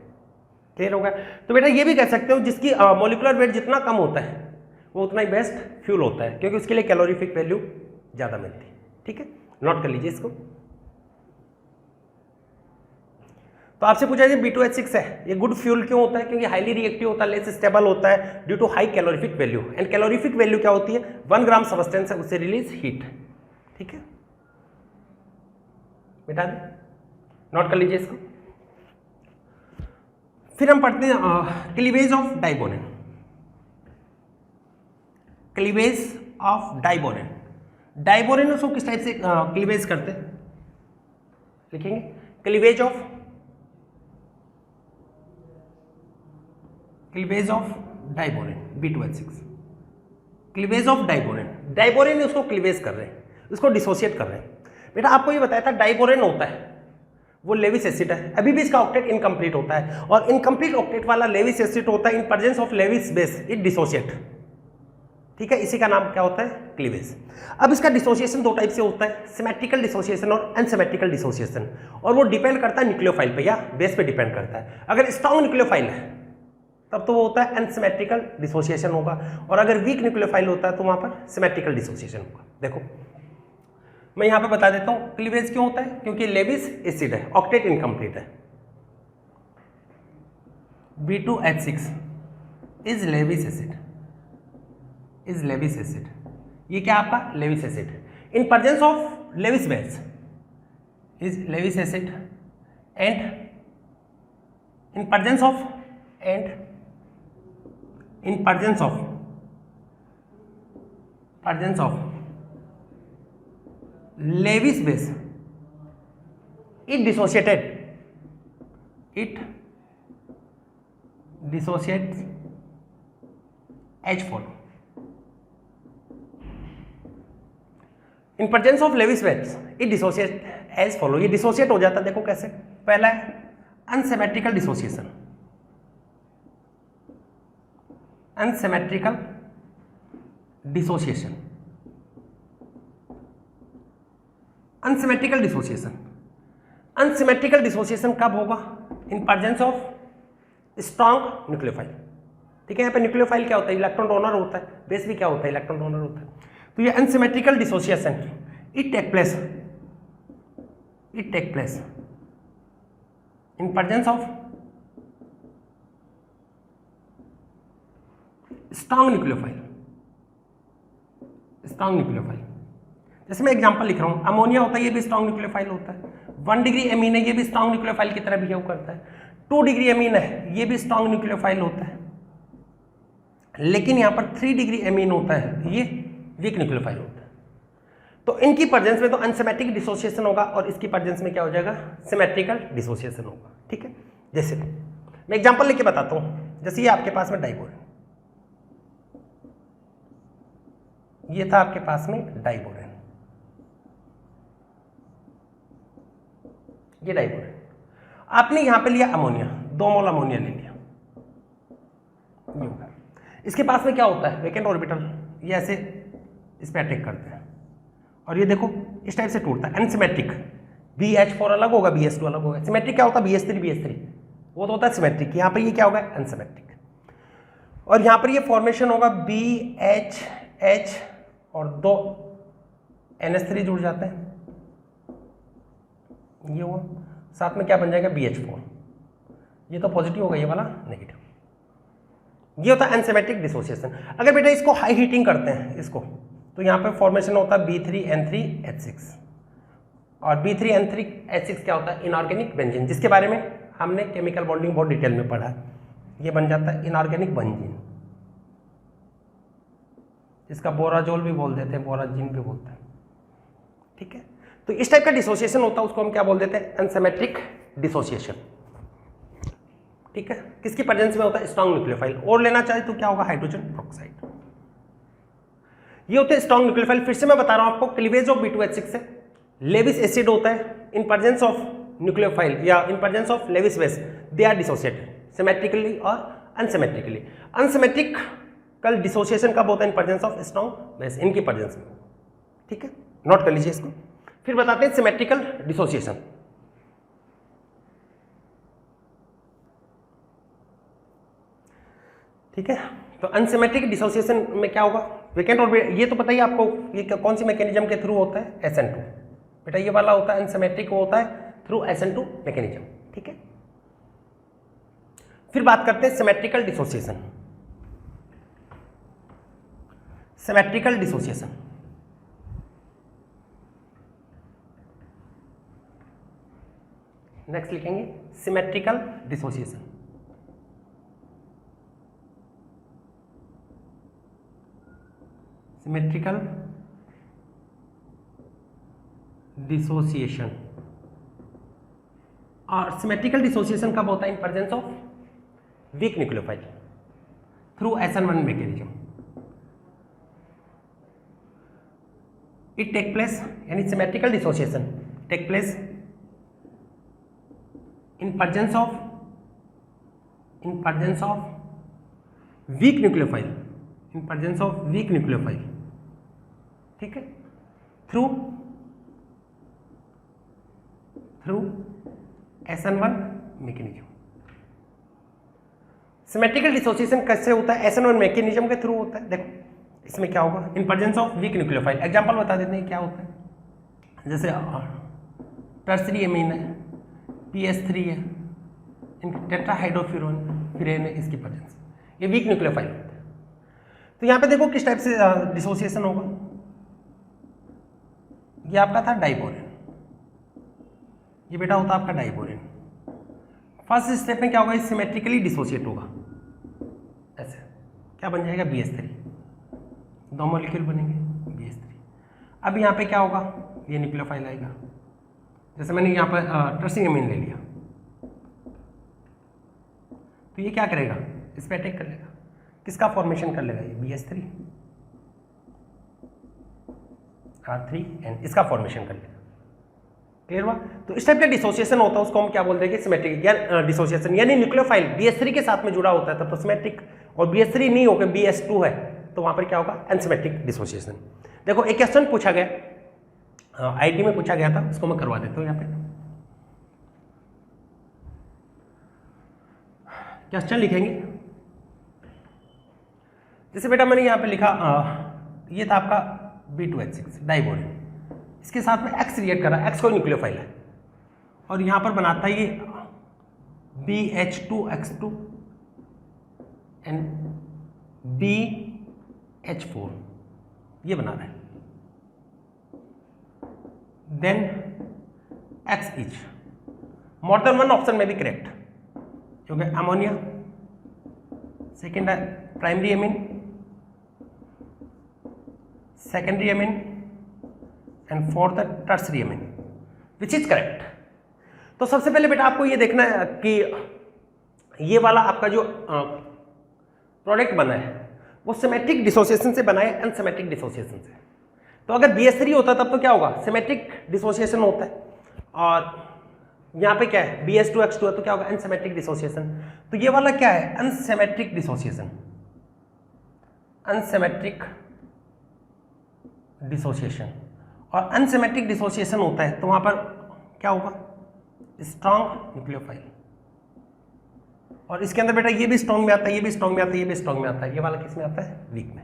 क्लियर होगा? तो बेटा ये भी कह सकते हो जिसकी मॉलिक्यूलर वेट जितना कम होता है वो उतना ही बेस्ट फ्यूल होता है, क्योंकि उसके लिए कैलोरीफिक वैल्यू ज़्यादा मिलती है। ठीक है, नोट कर लीजिए इसको। तो आपसे पूछा जाए B2H6 है, ये गुड फ्यूल क्यों होता है? क्योंकि हाईली रिएक्टिव होता है, लेस स्टेबल होता है due to high calorific value. And calorific value क्या होती है? 1 ग्राम सबस्टेंस है, उससे रिलीज हीट। ठीक है, बिठा दें, नोट कर लीजिए इसको। फिर हम पढ़ते हैं cleavage of diborane. Cleavage of diborane. Diborane उसको किस टाइप से क्लीवेज करते हैं? लिखेंगे cleavage of, cleavage of diborane, B2H6। Cleavage of diborane, diborane उसको क्लीवेज कर रहे हैं, उसको डिसोशिएट कर रहे हैं। बेटा आपको ये बताया था डाइबोरेन होता है वो लेविस एसिड है, अभी भी इसका ऑक्टेट इनकम्प्लीट होता है, और इनकम्प्लीट ऑक्टेट वाला लेविस एसिड होता है in presence of Lewis base it dissociate. ठीक है, इसी का नाम क्या होता है? क्लीवेज। अब इसका डिसोसिएशन 2 टाइप से होता है, सिमेट्रिकल डिसोसिएशन और अनसिमेट्रिकल डिसोसिएशन, और वो डिपेंड करता है न्यूक्लियोफाइल पे या बेस पे डिपेंड करता है। अगर स्ट्रॉन्ग न्यूक्लियोफाइल है तब तो वो होता है अनसिमेट्रिकल डिसोसिएशन होगा, और अगर वीक न्यूक्लियोफाइल होता है तो वहां पर सिमेट्रिकल डिसोसिएशन होगा। देखो मैं यहां पे बता देता हूं क्लीवेज क्यों होता है, क्योंकि लेविस एसिड है, ऑक्टेट इनकम्प्लीट है। B2H6 is Lewis acid, is Lewis acid, ये क्या आपका Lewis acid in presence of Lewis base is Lewis acid and in presence of Lewis base it dissociates as follow. In presence of Lewis base it dissociates as follow. ये dissociate हो जाता है, देखो कैसे। पहला है unsymmetrical dissociation, unsymmetrical dissociation, unsymmetrical dissociation. Unsymmetrical dissociation कब होगा? इन प्रेजेंस ऑफ स्ट्रॉन्ग न्यूक्लियोफाइल। ठीक है, यहाँ पे न्यूक्लियोफाइल क्या होता है? इलेक्ट्रॉन डोनर होता है, बेस भी क्या होता है? इलेक्ट्रॉन डोनर होता है। तो ये unsymmetrical dissociation it take place it take place in presence of strong nucleophile. Strong nucleophile, जैसे मैं एग्जांपल लिख रहा हूं, अमोनिया होता है, ये भी स्ट्रॉन्ग न्यूक्लियोफाइल होता है। 1 डिग्री एमीन है, ये भी स्ट्रॉन्ग न्यूक्लियोफाइल की तरह बिहेव करता है। 2 डिग्री एमीन है, ये भी स्ट्रॉन्ग न्यूक्लियोफाइल होता है। लेकिन यहां पर 3 डिग्री एमीन होता है, ये वीक न्यूक्लियोफाइल होता है। तो इनकी प्रेजेंस में तो अनसिमेट्रिक डिसोसिएशन होगा और इसकी प्रेजेंस में क्या हो जाएगा, सिमेट्रिकल डिसोसिएशन होगा। ठीक है, जैसे मैं एग्जांपल लेके बताता हूं। जैसे ये आपके पास में डाइबोरेन, ये था आपके पास में डाइबोरेन, ये डाइबोरेन। आपने यहां पे लिया अमोनिया, 2 मोल अमोनिया ले लिया, ये होगा। इसके पास में क्या होता है, वैकेंट ऑर्बिटल, ये ऐसे इस पे अटैक करते हैं और ये देखो इस टाइप से टूटता है। अनसिमेट्रिक, BH4 अलग होगा, BS2 अलग होगा। सिमेट्रिक क्या होता है, BS3 वो तो होता है सिमेट्रिक। यहाँ पर ये क्या होगा, अनसिमेट्रिक। और यहाँ पर ये फॉर्मेशन होगा BHH और 2 NH3 जुड़ जाते हैं, ये हुआ। साथ में क्या बन जाएगा, BH4। ये तो पॉजिटिव होगा, ये वाला नेगेटिव। ये होता है अनसिमेट्रिक डिसोसिएशन। अगर बेटा इसको हाई हीटिंग करते हैं इसको, तो यहाँ पे फॉर्मेशन होता है B3N3H6। और B3N3H6 क्या होता है, इनऑर्गेनिक बेंजीन, जिसके बारे में हमने केमिकल बॉन्डिंग बहुत डिटेल में पढ़ा है। ये बन जाता है इनऑर्गेनिक बेंजीन, जिसका बोराजोल भी बोल देते हैं, बोराजीन भी बोलते हैं। ठीक है, तो इस टाइप का डिसोसिएशन होता है, उसको हम क्या बोल देते हैं, अनसिमेट्रिक डिसोसिएशन। ठीक है, किसकी प्रेजेंस में होता है, स्ट्रॉन्ग न्यूक्लियोफाइल। और लेना चाहे तो क्या होगा, हाइड्रोजन पेरोक्साइड। ये होते हैं स्ट्रॉन्ग न्यूक्लियोफाइल। फिर से मैं बता रहा हूं आपको, क्लीवेज ऑफ B2H6 है, लेविस एसिड होता है। इन प्रेजेंस ऑफ न्यूक्लियोफाइल या in presence of Lewis base, they are dissociated symmetrically और अनसिमेट्रिकली। अनसिमेट्रिकल डिसोसिएशन कब होता है, in presence of strong base, इनकी प्रेजेंस में। ठीक है, नोट कर लीजिए इसको। फिर बताते हैं सिमेट्रिकल डिसोसिएशन। ठीक है, तो अनसिमेट्रिक डिसोसिएशन में क्या होगा, वैकेंट और ये तो पता ही आपको, ये कौन सी मैकेनिज्म के थ्रू होता है, SN2। बेटा ये वाला होता है अनसिमेट्रिक, वो होता है थ्रू SN2 मैकेनिज्म। ठीक है, फिर बात करते हैं symmetrical dissociation. Symmetrical dissociation, next लिखेंगे सिमेट्रिकल डिसोसिएशन। Symmetrical dissociation. और सिमेट्रिकल डिसोसिएशन कब होता है, in presence of weak nucleophile through SN1 mechanism. It take place, यानी symmetrical dissociation take place in presence of weak nucleophile, in presence of weak nucleophile। ठीक है, through SN1 mechanism. Symmetrical dissociation कैसे होता है, SN1 mechanism के through होता है। देखो इसमें क्या होगा, इन presence of weak nucleophile. Example बता देते हैं क्या होता है, जैसे टर्सरी एमीन है, PS3 है, टेट्राहाइड्रोफ्यूरॉन फिरेन है, इसकी प्रेजेंस, ये वीक न्यूक्लियोफाइल होता है। तो यहाँ पे देखो किस टाइप से डिसोसिएशन होगा। ये आपका था डाइबोरेन, ये बेटा होता आपका डाइबोरेन। फर्स्ट स्टेप में क्या होगा, सिमेट्रिकली डिसोसिएट होगा, ऐसे क्या बन जाएगा, BS3, 2 मॉलिक्यूल बनेंगे BS3। अब यहाँ पे क्या होगा, ये न्यूक्लियोफाइल आएगा। जैसे मैंने यहाँ पर टर्सरी एमीन ले लिया, तो ये क्या करेगा, इस पर अटैक कर लेगा, किसका फॉर्मेशन कर लेगा, ये BS3 R3N, इसका फॉर्मेशन कर लेगा। क्लियर हुआ। तो इस टाइप का डिसोसिएशन होता है, उसको हम क्या बोलते हैं कि सिमेट्रिक या डिसोसिएशन, यानी न्यूक्लियोफाइल BS3 के साथ में जुड़ा होता है तब तो सिमेट्रिक, और BS3 नहीं होकर BS2 है तो वहां पर क्या होगा, अनसिमेट्रिक डिसोसिएशन। देखो एक क्वेश्चन पूछा गया, IT में पूछा गया था, उसको मैं करवा देता हूँ। यहाँ पे क्वेश्चन लिखेंगे, जैसे बेटा मैंने यहाँ पे लिखा, ये था आपका B2H6 डाइबोरेन, इसके साथ में X रिएक्ट कर रहा है, X कोई न्यूक्लियोफाइल है, और यहां पर बनाता है ये BH2X2 एंड BH4, ये बना रहा है। Then X which, more than one option में भी करेक्ट, क्योंकि ammonia second primary amine, secondary amine and fourth tertiary amine, which is correct. तो सबसे पहले बेटा आपको ये देखना है कि ये वाला आपका जो प्रोडक्ट बना है वो सिमेट्रिक डिसोसिएशन से बना है, अनसिमेट्रिक डिसोसिएशन से। तो अगर BH3 होता तब तो क्या होगा, सिमेट्रिक डिसोसिएशन होता है, और यहाँ पे क्या है BH2X2 है तो क्या होगा, अनसिमेट्रिक डिसोसिएशन। तो ये वाला क्या है, अनसिमेट्रिक डिसोसिएशन, अनसिमेट्रिक डिसोसिएशन। और अनसिमेट्रिक डिसोसिएशन होता है तो वहां पर क्या होगा, स्ट्रॉन्ग न्यूक्लियोफाइल। और इसके अंदर बेटा ये भी स्ट्रॉन्ग में आता है, ये भी स्ट्रॉन्ग में आता है, ये भी स्ट्रॉन्ग में आता है, ये वाला किस में आता है, वीक में।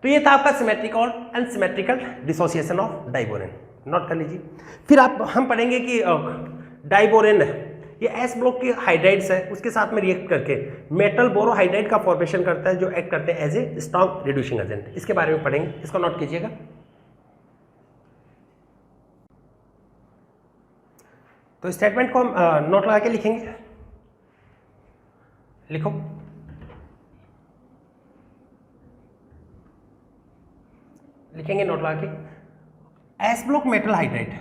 तो ये था आपका सिमेट्रिक और unsymmetrical dissociation of diborane, note कर लीजिए। फिर हम पढ़ेंगे कि डाइबोरेन ये एस ब्लॉक के हाइड्राइड्स है, उसके साथ में रिएक्ट करके मेटल बोरोहाइड्राइड का फॉर्मेशन करता है, जो एक्ट करते हैं as a strong reducing agent. इसके बारे में पढ़ेंगे, इसको नोट कीजिएगा। तो स्टेटमेंट को हम नोट लगा के लिखेंगे, लिखो। लिखेंगे नोट लगा के, S block metal hydride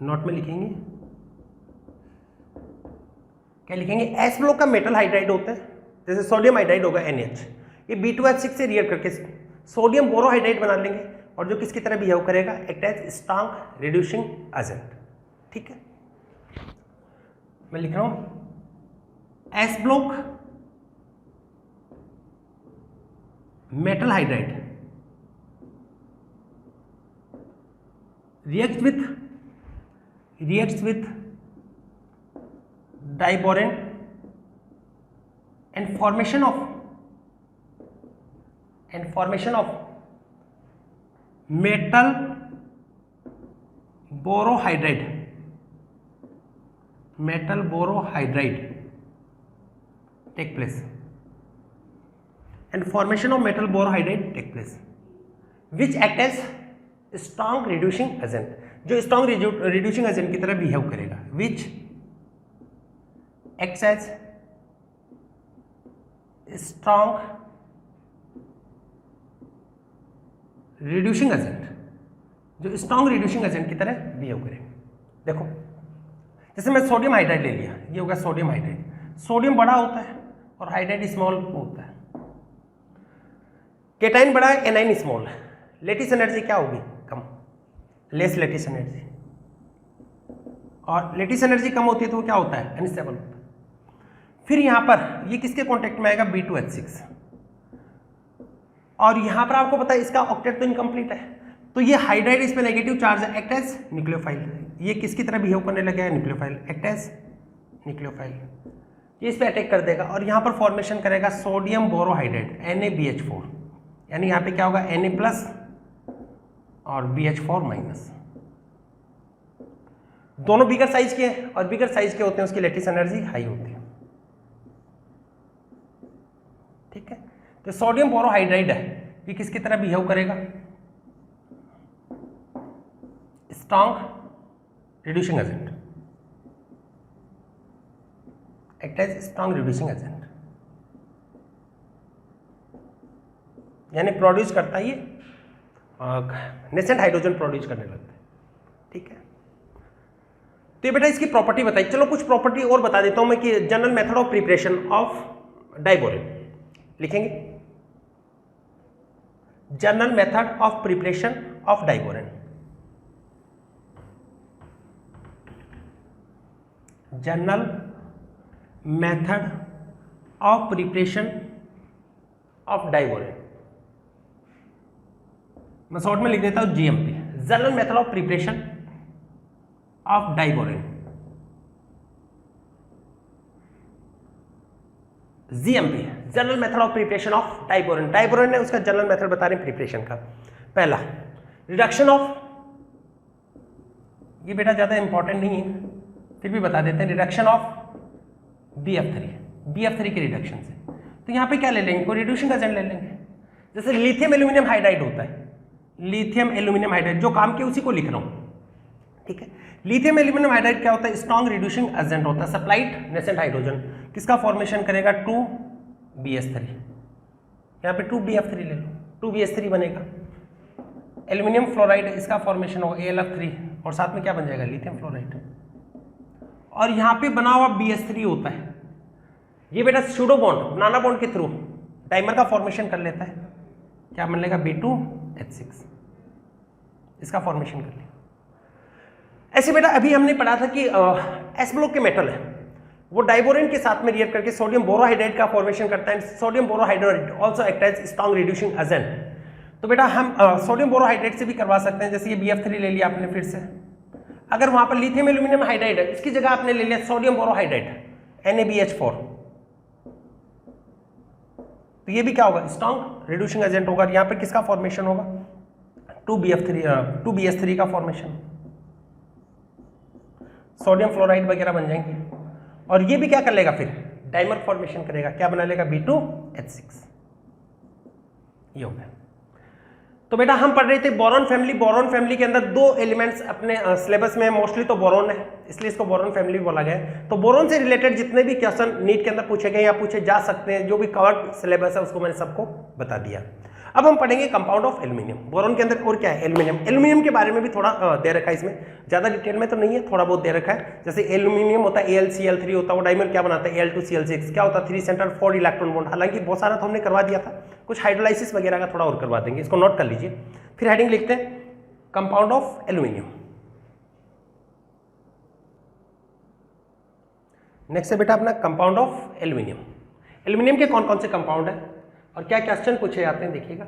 note में लिखेंगे, क्या लिखेंगे, एस ब्लॉक का मेटल हाइड्राइड होता है, जैसे सोडियम हाइड्राइड होगा NH, ये B2H6 से रिएक्ट करके सोडियम बोरोहाइड्राइड बना लेंगे, और जो किसकी तरह बिहेव करेगा, act as strong reducing agent. ठीक है, मैं लिख रहा हूं S block metal hydride reacts with diborane and formation of metal borohydride take place, and formation of metal borohydride take place which act as strong reducing agent, जो strong reducing agent की तरह behave करेगा, which acts as strong reducing agent, जो strong reducing agent की तरह behave करेगा। देखो जैसे मैं सोडियम हाइड्राइड ले लिया, ये होगा सोडियम हाइड्राइड, सोडियम बड़ा होता है और हाइड्राइड स्मॉल होता है, केटाइन बड़ा है, एनाइन स्मॉल है, लेटिस एनर्जी क्या होगी, कम, लेस लेटिस एनर्जी, और लेटिस एनर्जी कम होती है तो क्या होता है, अनस्टेबल होता है। फिर यहां पर ये किसके कांटेक्ट में आएगा, B2H6, और यहां पर आपको पता है इसका ऑक्टेट तो इनकम्प्लीट है, तो ये हाइड्राइड इस पे नेगेटिव चार्ज है, एक्ट एज न्यूक्लियोफाइल, ये किसकी तरह बिहेव करने लगा है, न्यूक्लियोफाइल, एक्ट एज न्यूक्लियोफाइल, ये इस पे अटैक कर देगा और यहां पर फॉर्मेशन करेगा सोडियम बोरोहाइड्राइड NaBH4, यानी यहां पे क्या होगा, Na+ और BH4-, दोनों बिगर साइज के हैं, और बिगर साइज के होते हैं उसकी लेटिस एनर्जी हाई होती है। ठीक है, तो सोडियम बोरोहाइड्राइड है, ये किसकी तरह बिहेव करेगा, strong reducing agent, act as strong reducing agent, यानी प्रोड्यूस करता है ये नेसेंट हाइड्रोजन प्रोड्यूस करने लगता है। ठीक है, तो ये बेटा इसकी प्रॉपर्टी बताई। चलो कुछ प्रॉपर्टी और बता देता हूं मैं कि general method of preparation of diborane लिखेंगे, general method of preparation of diborane, general method of preparation of diborane, मैं शॉर्ट में लिख देता हूं GMP, general method of preparation of diborane, GMP general method of preparation of diborane. Diborane ने उसका general method बता रहे हैं प्रिपरेशन का। पहला रिडक्शन ऑफ, ये बेटा ज्यादा इंपॉर्टेंट नहीं है फिर भी बता देते हैं, रिडक्शन ऑफ BF3 के रिडक्शन से। तो यहाँ पे क्या ले लेंगे, कोई रिड्यूसिंग एजेंट ले लेंगे, जैसे लिथियम एल्यूमिनियम हाइड्राइड होता है, लिथियम एल्यूमिनियम हाइड्राइड जो काम के उसी को लिख रहा हूँ, ठीक है। लिथियम एल्यूमिनियम हाइड्राइड क्या होता है, स्ट्रॉन्ग रिड्यूसिंग एजेंट होता है, सप्लाइड नेसेंट हाइड्रोजन किसका फॉर्मेशन करेगा 2BS3, यहाँ पे 2BF3 ले लो, 2BS3 बनेगा। एल्यूमिनियम फ्लोराइड इसका फॉर्मेशन होगा AlF3 और साथ में क्या बन जाएगा लिथियम फ्लोराइड, और यहाँ पे बना हुआ BS3 होता है, ये बेटा सूडो बॉन्ड नाना बॉन्ड के थ्रू डाइमर का फॉर्मेशन कर लेता है, क्या बन लेगा B2H6, इसका फॉर्मेशन कर लिया। ऐसे बेटा अभी हमने पढ़ा था कि S ब्लॉक के मेटल है वो डाइबोरेन के साथ में रिएक्ट करके सोडियम बोरोहाइड्राइड का फॉर्मेशन करता है। Sodium borohydride also act as strong reducing agent. तो बेटा हम सोडियम बोरोहाइड्राइड से भी करवा सकते हैं, जैसे ये BF3 ले लिया आपने, फिर से अगर वहां पर लिथियम एल्यूमिनियम हाइड्राइड है इसकी जगह आपने ले लिया सोडियम बोरोहाइड्राइड NaBH4, तो ये भी क्या होगा स्ट्रॉन्ग रिड्यूसिंग एजेंट होगा। यहाँ पे किसका फॉर्मेशन होगा 2BS3 का फॉर्मेशन, सोडियम फ्लोराइड वगैरह बन जाएंगे, और ये भी क्या कर लेगा फिर डाइमर फॉर्मेशन करेगा, क्या बना लेगा B2H6, ये हो गया। तो बेटा हम पढ़ रहे थे बोरॉन फैमिली। बोरॉन फैमिली के अंदर दो एलिमेंट्स अपने सिलेबस में मोस्टली तो बोरॉन है, इसलिए इसको बोरॉन फैमिली बोला गया है। तो बोरॉन से रिलेटेड जितने भी क्वेश्चन नीट के अंदर पूछे गए या पूछे जा सकते हैं, जो भी कवर्ड सिलेबस है उसको मैंने सबको बता दिया। अब हम पढ़ेंगे कंपाउंड ऑफ एल्यूमिनियम। बोरॉन के अंदर और क्या है एल्यूमिनियम। एल्यूमिनियम के बारे में भी थोड़ा दे रखा है, इसमें ज्यादा डिटेल में तो नहीं है, थोड़ा बहुत दे रखा है। जैसे एल्यूमिनियम होता है AlCl3 होता है, वो डाइमर क्या बनाता है Al2Cl6, क्या होता है 3 सेंटर 4 इलेक्ट्रॉन बॉन्ड। हालांकि बहुत सारा तो हमने करवा दिया था, कुछ हाइड्रोलाइसिस वगैरह का थोड़ा और करवा देंगे, इसको नोट कर लीजिए। फिर हेडिंग लिखते हैं कंपाउंड ऑफ एल्यूमिनियम। नेक्स्ट है बेटा अपना कंपाउंड ऑफ एल्यूमिनियम। एल्यूमिनियम के कौन कौन से कंपाउंड है और क्या क्वेश्चन पूछे जाते हैं देखिएगा।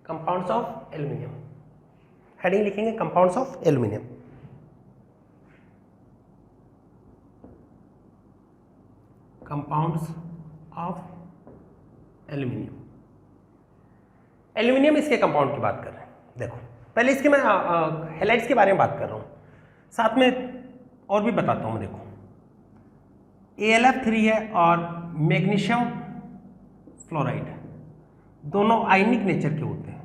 कंपाउंड्स ऑफ एल्यूमिनियम, हेडिंग लिखेंगे compounds of aluminium. Compounds of aluminium. Aluminium इसके कंपाउंड की बात कर रहे हैं। देखो पहले इसके मैं हैलाइड्स के बारे में बात कर रहा हूं, साथ में और भी बताता हूं मैं। देखो AlF3 है और मैग्नीशियम फ्लोराइड, दोनों आयनिक नेचर के होते हैं।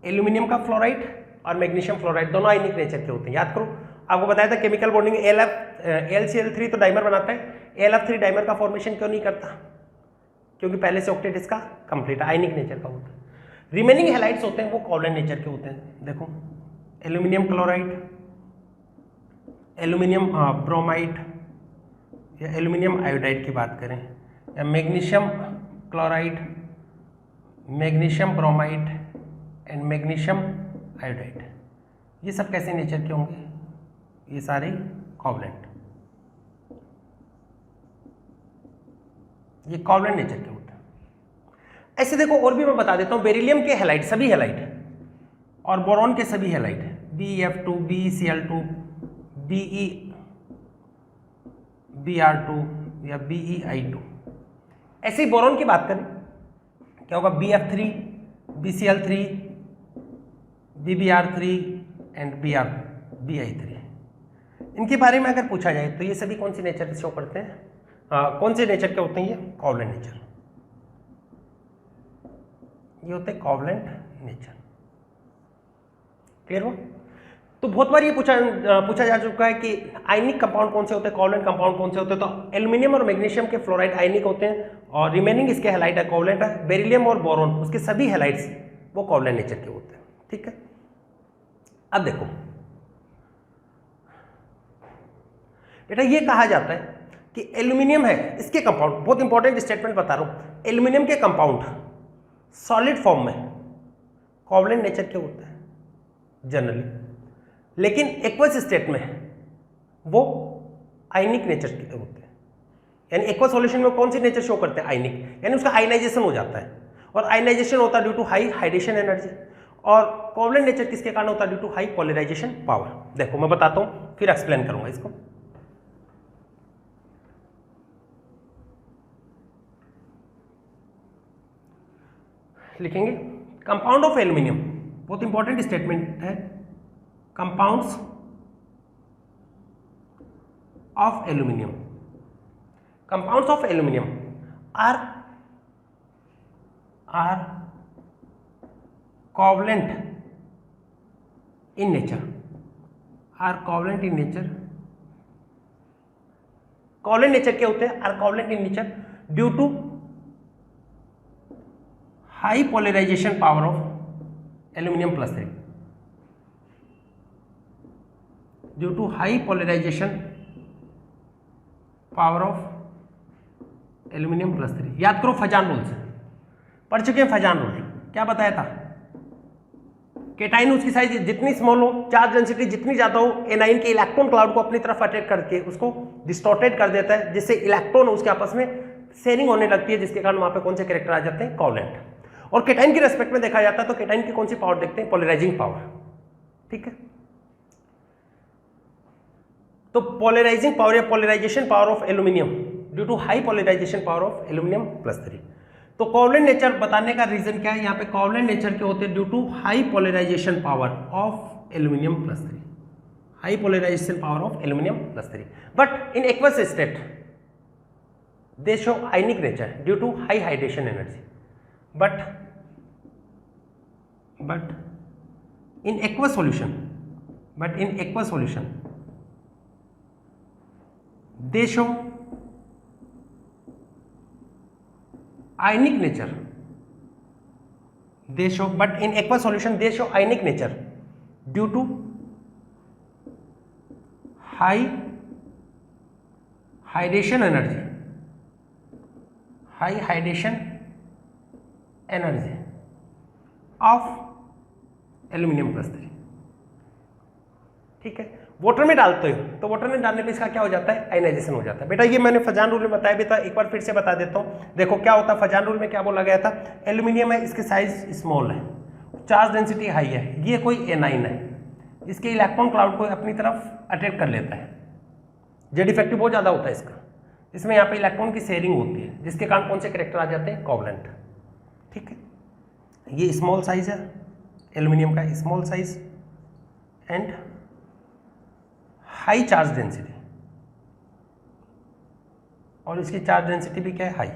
एल्यूमिनियम का फ्लोराइड और मैग्नीशियम फ्लोराइड दोनों आयनिक नेचर के होते हैं। याद करो आपको बताया था केमिकल बॉन्डिंग AlCl3 तो डाइमर बनाता है, AlF3 डाइमर का फॉर्मेशन क्यों नहीं करता, क्योंकि पहले से ऑक्टेट इसका कंप्लीट आयनिक नेचर का होता है। रिमेनिंग हैलाइड्स होते हैं वो कोवलेंट नेचर के होते हैं। देखो एल्यूमिनियम क्लोराइड, एल्यूमिनियम ब्रोमाइड या एल्यूमिनियम आयोडाइड की बात करें, या magnesium chloride, magnesium bromide and magnesium iodide, ये सब कैसे नेचर के होंगे, ये सारे कोवलेंट, ये कोवलेंट नेचर के होते हैं। ऐसे देखो और भी मैं बता देता हूं, बेरिलियम के हैलाइड सभी हैलाइड और बोरॉन के सभी हैलाइड BeF2, BeCl2, Br2 या BeI2। ऐसे ही बोरॉन की बात करें क्या होगा BF3, BCl3, BBr3 and BI3। इनके बारे में अगर पूछा जाए तो ये सभी कौन सी नेचर शो करते हैं, कौन से नेचर के होते हैं, ये कोवलेंट नेचर, ये होते हैं कोवलेंट नेचर। क्लियर हो? तो बहुत बार ये पूछा जा चुका है कि आयनिक कंपाउंड कौन से होते हैं, कोवलेंट कंपाउंड कौन से होते हैं। तो एल्यूमिनियम और मैग्नीशियम के फ्लोराइड आयनिक होते हैं और रिमेनिंग इसके हैलाइड है कोवलेंट है। बेरिलियम और बोरॉन उसके सभी हैलाइड्स वो कोवलेंट नेचर के होते हैं। ठीक है, अब देखो बेटा ये कहा जाता है कि एल्यूमिनियम है इसके कंपाउंड, बहुत इंपॉर्टेंट स्टेटमेंट बता रहा हूं, एल्यूमिनियम के कंपाउंड सॉलिड फॉर्म में कोवलेंट नेचर के होते हैं जनरली, लेकिन एक्वस स्टेट में वो आयनिक नेचर के होते हैं। यानी एक्वस सॉल्यूशन में कौन सी नेचर शो करते हैं, आयनिक, यानी उसका आयनाइजेशन हो जाता है, और आयनाइजेशन होता है due to high hydration energy, और कोवलेंट नेचर किसके कारण होता है, due to high polarization power. देखो मैं बताता हूं फिर एक्सप्लेन करूंगा इसको। लिखेंगे कंपाउंड ऑफ एल्यूमिनियम, बहुत इंपॉर्टेंट स्टेटमेंट है, compounds of aluminium, compounds of aluminium are covalent in nature, are covalent in nature, covalent nature क्या होते हैं, are covalent in nature due to high polarization power of aluminum plus 3, due to high polarization power of aluminum plus 3। याद करो Fazan rule से पढ़ चुके हैं, Fazan rule क्या बताया था, केटाइन उसकी साइज जितनी स्मॉल हो, चार्ज डेंसिटी जितनी ज्यादा हो, एनाइन के इलेक्ट्रॉन क्लाउड को अपनी तरफ अट्रैक्ट करके उसको डिस्टॉर्टेड कर देता है, जिससे इलेक्ट्रॉन उसके आपस में शेयरिंग होने लगती है, जिसके कारण वहां पे कौन से कैरेक्टर आ जाते हैं, कोवलेंट। और केटाइन की रेस्पेक्ट में देखा जाता है तो केटाइन की कौन सी पावर देखते हैं, पोलराइजिंग पावर, ठीक है। तो पोलराइजिंग पावर या polarization power of aluminium due to high polarization power of aluminium plus 3। तो कोवलेंट नेचर बताने का रीजन क्या है, यहाँ पे कोवलेंट नेचर के होते हैं due to high polarization power of aluminium plus 3, high polarization power of aluminium plus 3। But in aqueous state they show ionic nature due to high hydration energy, but in aqueous solution they show ionic nature, they show, but in aqueous solution they show ionic nature due to high hydration energy, high hydration energy of aluminum plus 3, ठीक है। Water में डालते हो तो water में डालने पे इसका क्या हो जाता है, आयनाइजेशन हो जाता है। बेटा ये मैंने फजान रूल में बताया भी था, एक बार फिर से बता देता हूँ। देखो क्या होता है फजान रूल में, क्या बोला गया था, एल्यूमिनियम है, इसकी साइज स्मॉल है, चार्ज डेंसिटी हाई है, ये कोई एनाइन है, इसके इलेक्ट्रॉन क्लाउड को अपनी तरफ अट्रैक्ट कर लेता है, जेड इफेक्टिव बहुत ज़्यादा होता है इसका, इसमें यहाँ पे इलेक्ट्रॉन की शेयरिंग होती है, जिसके कारण कौन से कैरेक्टर आ जाते हैं, कोवलेंट, ठीक है। ये स्मॉल साइज है एल्यूमिनियम का, small size and high charge density, और इसकी चार्ज डेंसिटी भी क्या है, हाई,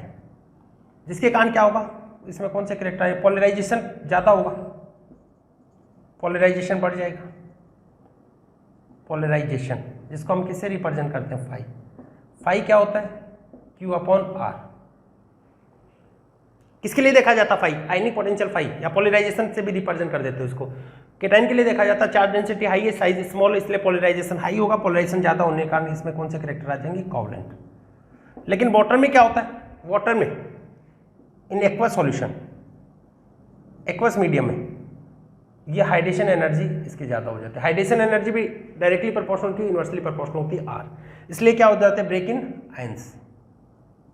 जिसके कारण क्या होगा, इसमें कौन से कैरेक्टर है, पोलराइजेशन ज़्यादा होगा, पोलराइजेशन बढ़ जाएगा, पोलराइजेशन जिसको हम किससे रिप्रेजेंट करते हैं, फाई। फाई क्या होता है, Q अपॉन R। किसके लिए देखा जाता फाई, आयनिक पोटेंशियल फाई, या पोलराइजेशन से भी रिप्रेजेंट कर देते हैं उसको। केटाइन के लिए देखा जाता है चार्ज डेंसिटी हाई है, साइज स्मॉल है, इसलिए पोलराइजेशन हाई होगा, पोलराइजेशन ज़्यादा होने के कारण इसमें कौन से कैरेक्टर आ जाएंगे, कोवलेंट। लेकिन वाटर में क्या होता है, वाटर में इन एक्वस सॉल्यूशन, एक्वस मीडियम में ये हाइड्रेशन एनर्जी इसकी ज़्यादा हो जाती है, हाइड्रेशन एनर्जी भी डायरेक्टली प्रोपोर्शनल होती है, इनवर्सली प्रोपोर्शनल होती है R, इसलिए क्या हो जाता है, ब्रेक इन आयंस,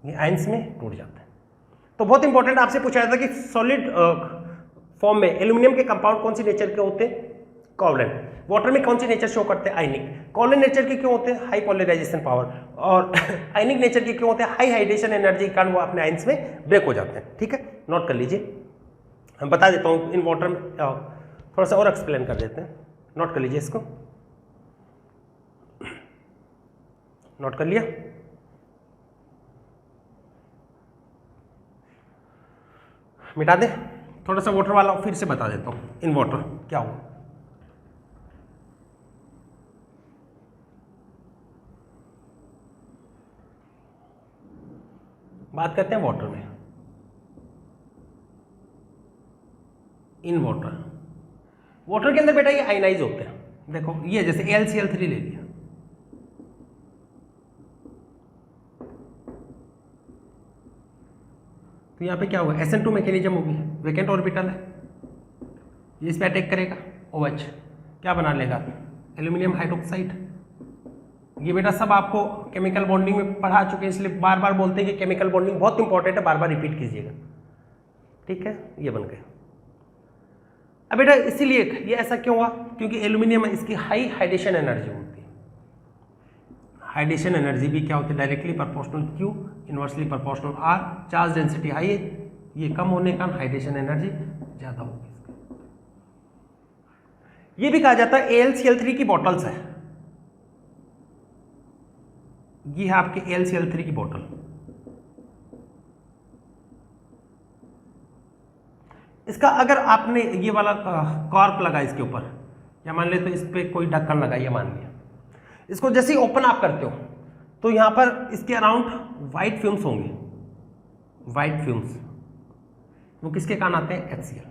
ये आयंस में टूट जाता है। तो बहुत इंपॉर्टेंट आपसे पूछा जाता है कि सॉलिड फॉर्म में एल्यूमिनियम के कंपाउंड कौन सी नेचर के होते हैं, कोवलेंट। वाटर में कौन सी नेचर शो करते हैं, आयनिक। कोवलेंट नेचर के क्यों होते हैं, हाई पोलराइजेशन पावर, और आयनिक नेचर के क्यों होते हैं, हाई हाइड्रेशन एनर्जी के कारण वो अपने आयंस में ब्रेक हो जाते हैं, ठीक है। नोट कर लीजिए, हम बता देता हूँ इन वाटर में, थोड़ा सा और एक्सप्लेन कर देते हैं, नोट कर लीजिए इसको, नोट कर लिया। मिटा दे, थोड़ा सा वाटर वाला फिर से बता देता हूँ, इन वाटर क्या हुआ। बात करते हैं वाटर में, इन वाटर, वाटर के अंदर बेटा ये आयनाइज होते हैं, देखो ये जैसे AlCl3 ले लिया, तो यहाँ पे क्या होगा, SN2 मैकेनिज्म होगी, वैकेंट ऑर्बिटल है, ये इस पे अटैक करेगा, OH क्या बना लेगा, एल्यूमिनियम हाइड्रोक्साइड। ये बेटा सब आपको केमिकल बॉन्डिंग में पढ़ा चुके हैं, इसलिए बार बार बोलते हैं कि केमिकल बॉन्डिंग बहुत इंपॉर्टेंट है, बार बार रिपीट कीजिएगा, ठीक है। ये बन गया। अब बेटा इसीलिए ये ऐसा क्यों हुआ, क्योंकि एल्यूमिनियम इसकी हाई हाइड्रेशन एनर्जी होती है, हाइड्रेशन एनर्जी भी क्या होती है, directly proportional Q, inversely proportional R, charge density high है, ये कम होने का हाइड्रेशन एनर्जी ज़्यादा होगी। ये भी कहा जाता है AlCl3 की बॉटल्स है, ये है आपके AlCl3 की बॉटल। इसका अगर आपने ये वाला कॉर्क लगा इसके ऊपर, या मान ले तो इस पर कोई ढक्कन लगाइए, मान लिया, इसको जैसे ही ओपन आप करते हो तो यहाँ पर इसके अराउंड वाइट फ्यूम्स होंगे। वाइट फ्यूम्स वो किसके कारण आते हैं? HCl।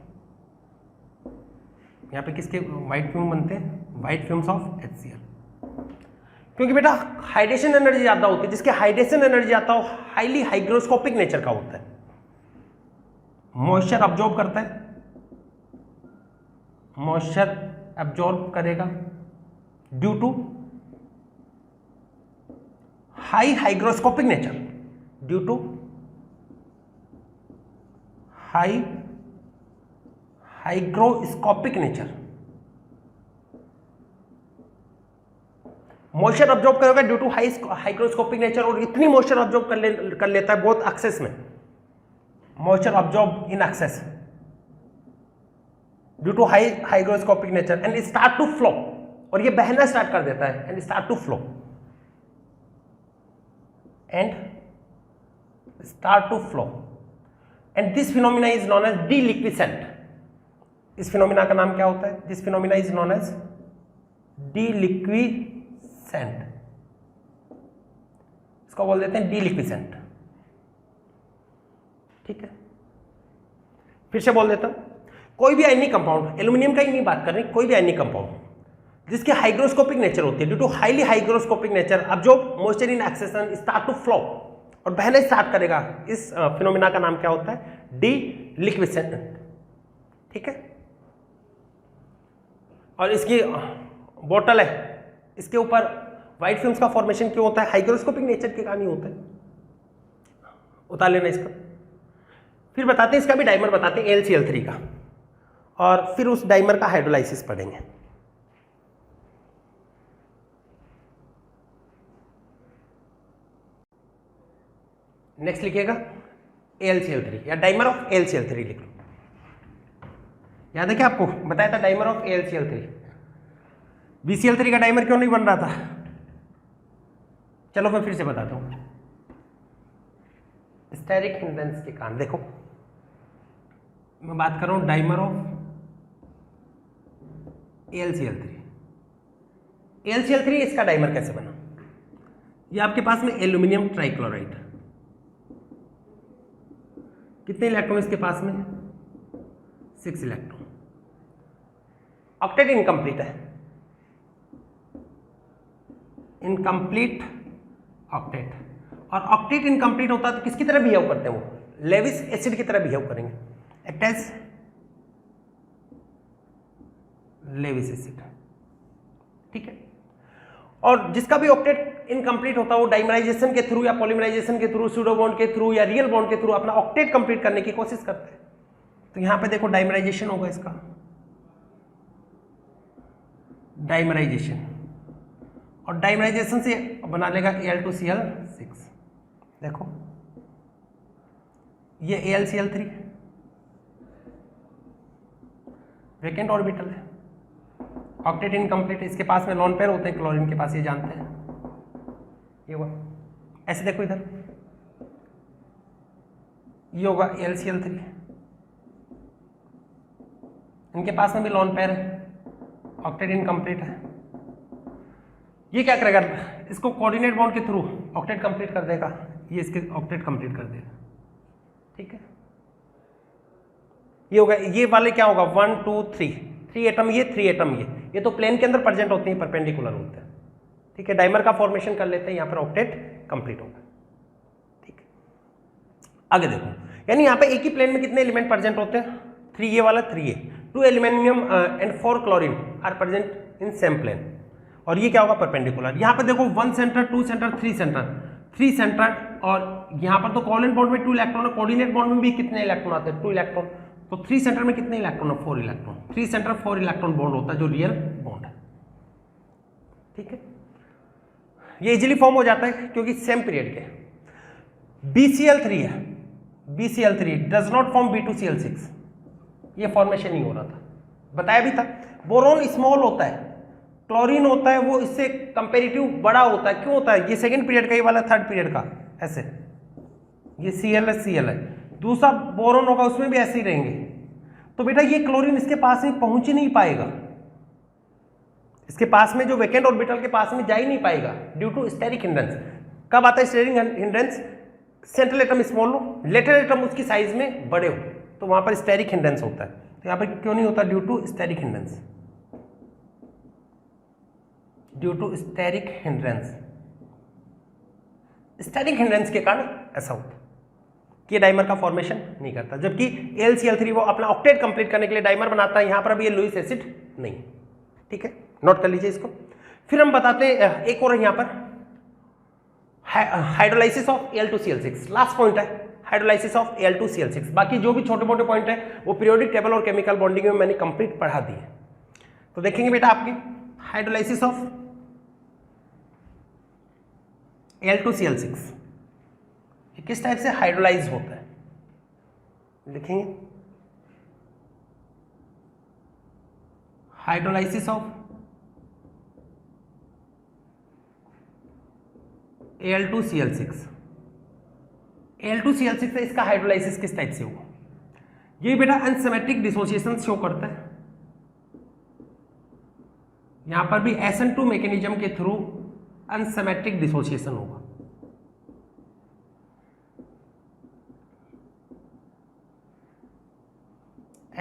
यहाँ पे किसके वाइट फ्यूम बनते हैं? White fumes of HCl। क्योंकि बेटा हाइड्रेशन एनर्जी ज़्यादा होती है, जिसके हाइड्रेशन एनर्जी ज़्यादा हो हाईली हाइग्रोस्कोपिक नेचर का होता है, मॉइस्चर अब्जॉर्ब करता है, मॉइस्चर अब्जॉर्ब करेगा due to high hygroscopic nature, due to high hygroscopic nature. Moisture absorb करेगा due to high hygroscopic nature, और इतनी मॉइस्चर अब्जॉर्ब कर लेता है बहुत एक्सेस में, moisture absorb in excess due to high hygroscopic nature and start to flow, और ये बहना स्टार्ट कर देता है and start to flow and start to flow and this phenomena is known as deliquescent. इस फिनोमिना का नाम क्या होता है? This phenomena is known as deliquescent, इसको बोल देते हैं डीलिक्विसेंट। ठीक है, फिर से बोल देता हूं, कोई भी आयनिक कंपाउंड, एल्यूमिनियम का ही नहीं बात कर रहे, कोई भी आयनिक कंपाउंड जिसकी हाइग्रोस्कोपिक नेचर होती है, due to highly hygroscopic nature absorb moisture in excess start to flow, और बहना स्टार्ट करेगा, इस फिनोमिना का नाम क्या होता है? डीलिक्विसेंट। ठीक है, और इसकी बोतल है, इसके ऊपर व्हाइट फिल्म्स का फॉर्मेशन क्यों होता है? हाइग्रोस्कोपिक नेचर के कारण ही होता है। उतार लेना इसका। फिर बताते हैं, इसका भी डाइमर बताते हैं AlCl3 का, और फिर उस डाइमर का हाइड्रोलाइसिस पढ़ेंगे। नेक्स्ट लिखिएगा AlCl3 या डाइमर ऑफ AlCl3 लिख लो। याद है क्या आपको बताया था डाइमर ऑफ AlCl3? BCl3 का डाइमर क्यों नहीं बन रहा था? चलो मैं फिर से बताता हूं। स्टेरिक हिंड्रेंस के कारण, देखो मैं बात कर रहा हूं डाइमर ऑफ AlCl3। AlCl3 इसका डाइमर कैसे बना? ये आपके पास में एल्यूमिनियम ट्राइक्लोराइड, कितने इलेक्ट्रॉन इसके पास में? 6 इलेक्ट्रॉन। ऑक्टेट इनकम्प्लीट है, इनकम्प्लीट ऑक्टेट, और ऑक्टेट इनकम्प्लीट होता है तो किसकी तरह बिहेव करते हैं? वो लेविस एसिड की तरह बिहेव करेंगे, एक्ट एज लेविस एसिड। ठीक है, और जिसका भी ऑक्टेट इनकम्प्लीट होता है वो डाइमराइजेशन के थ्रू या पॉलीमराइजेशन के थ्रू, सूडो बॉन्ड के थ्रू या रियल बॉन्ड के थ्रू अपना ऑक्टेट कंप्लीट करने की कोशिश करते हैं। तो यहां पे देखो डाइमराइजेशन होगा इसका, डाइमराइजेशन, और डाइमराइजेशन से बना लेगा Al2Cl6। देखो ये AlCl3 वैकेंट ऑर्बिटल है, ऑक्टेट इनकम्प्लीट, इसके पास में लॉन पेयर होते हैं क्लोरीन के पास, ये जानते हैं। ये हुआ ऐसे, देखो इधर ये होगा AlCl3, इनके पास में भी लॉन पेयर है, ऑक्टेट इनकम्प्लीट है। ये क्या करेगा? इसको कोऑर्डिनेट बॉन्ड के थ्रू ऑक्टेट कंप्लीट कर देगा, ये इसके ऑक्टेट कंप्लीट कर देगा। ठीक है, ये होगा, ये वाले क्या होगा? 1 2 3 एटम, ये 3 एटम, ये तो प्लेन के अंदर प्रेजेंट होते हैं, परपेंडिकुलर होते हैं। ठीक है, डाइमर का फॉर्मेशन कर लेते हैं, यहाँ पर ऑक्टेट कंप्लीट होगा। ठीक है, आगे देखो, यानी यहाँ पे एक ही प्लेन में कितने एलिमेंट प्रेजेंट होते हैं? 3, ये वाला 3A, 2 aluminium and 4 chlorine are present in same plane, और ये क्या होगा? परपेंडिकुलर। यहाँ पे देखो 1 सेंटर, 2 सेंटर, 3 सेंटर, 3 सेंटर, और यहाँ पर तो कोवेलेंट बॉन्ड में 2 इलेक्ट्रॉन है, कोऑर्डिनेट बॉन्ड में भी कितने इलेक्ट्रॉन आते हैं? 2 इलेक्ट्रॉन। तो 3 सेंटर में कितने इलेक्ट्रॉन है? 4 इलेक्ट्रॉन। 3 सेंटर 4 इलेक्ट्रॉन बॉन्ड होता है जो रियल बॉन्ड है। ठीक है, ये इजीली फॉर्म हो जाता है क्योंकि सेम पीरियड के। BCl3 है, BCl3 does not form B2Cl6, ये फॉर्मेशन नहीं हो रहा था, बताया भी था। बोरोन स्मॉल होता है, क्लोरीन होता है वो इससे कंपेरेटिव बड़ा होता है। क्यों होता है? ये सेकंड पीरियड का, ये वाला थर्ड पीरियड का, ऐसे ये Cl है। दूसरा बोरोन होगा उसमें भी ऐसे ही रहेंगे। तो बेटा ये क्लोरीन इसके पास में पहुंच ही नहीं पाएगा, इसके पास में जो वैकेंट ऑर्बिटल के पास में जा ही नहीं पाएगा ड्यू टू स्टेरिक हिंड्रेंस। कब आता है steric hindrance? Central atom small हो, लेटरल एटम उसकी साइज में बड़े हो, तो वहां पर स्टेरिक हिंड्रेंस होता है। तो यहां पर क्यों नहीं होता? Due to steric hindrance, due to steric hindrance. Steric hindrance के कारण ऐसा होता है कि डाइमर का फॉर्मेशन नहीं करता, जबकि AlCl3 वो अपना ऑक्टेट कंप्लीट करने के लिए डाइमर बनाता है। यहां पर अभी ये लुईस एसिड नहीं, ठीक है, नोट कर लीजिए इसको। फिर हम बताते हैं एक और यहां पर hydrolysis of Al2Cl6, last point है हाइड्रोलाइसिस ऑफ Al2Cl6। बाकी जो भी छोटे मोटे पॉइंट है वो पीरियोडिक टेबल और केमिकल बॉन्डिंग में मैंने कंप्लीट पढ़ा दी है। तो देखेंगे बेटा आपकी हाइड्रोलाइसिस ऑफ Al2Cl6 किस टाइप से हाइड्रोलाइज होता है, लिखेंगे हाइड्रोलाइसिस ऑफ Al2Cl6। Al2Cl6 है, इसका हाइड्रोलाइसिस किस टाइप से हुआ? ये बेटा अनसिमेट्रिक डिसोसिएशन शो करता है। यहां पर भी SN2 मैकेनिज्म के थ्रू अनसिमेट्रिक डिसोसिएशन होगा।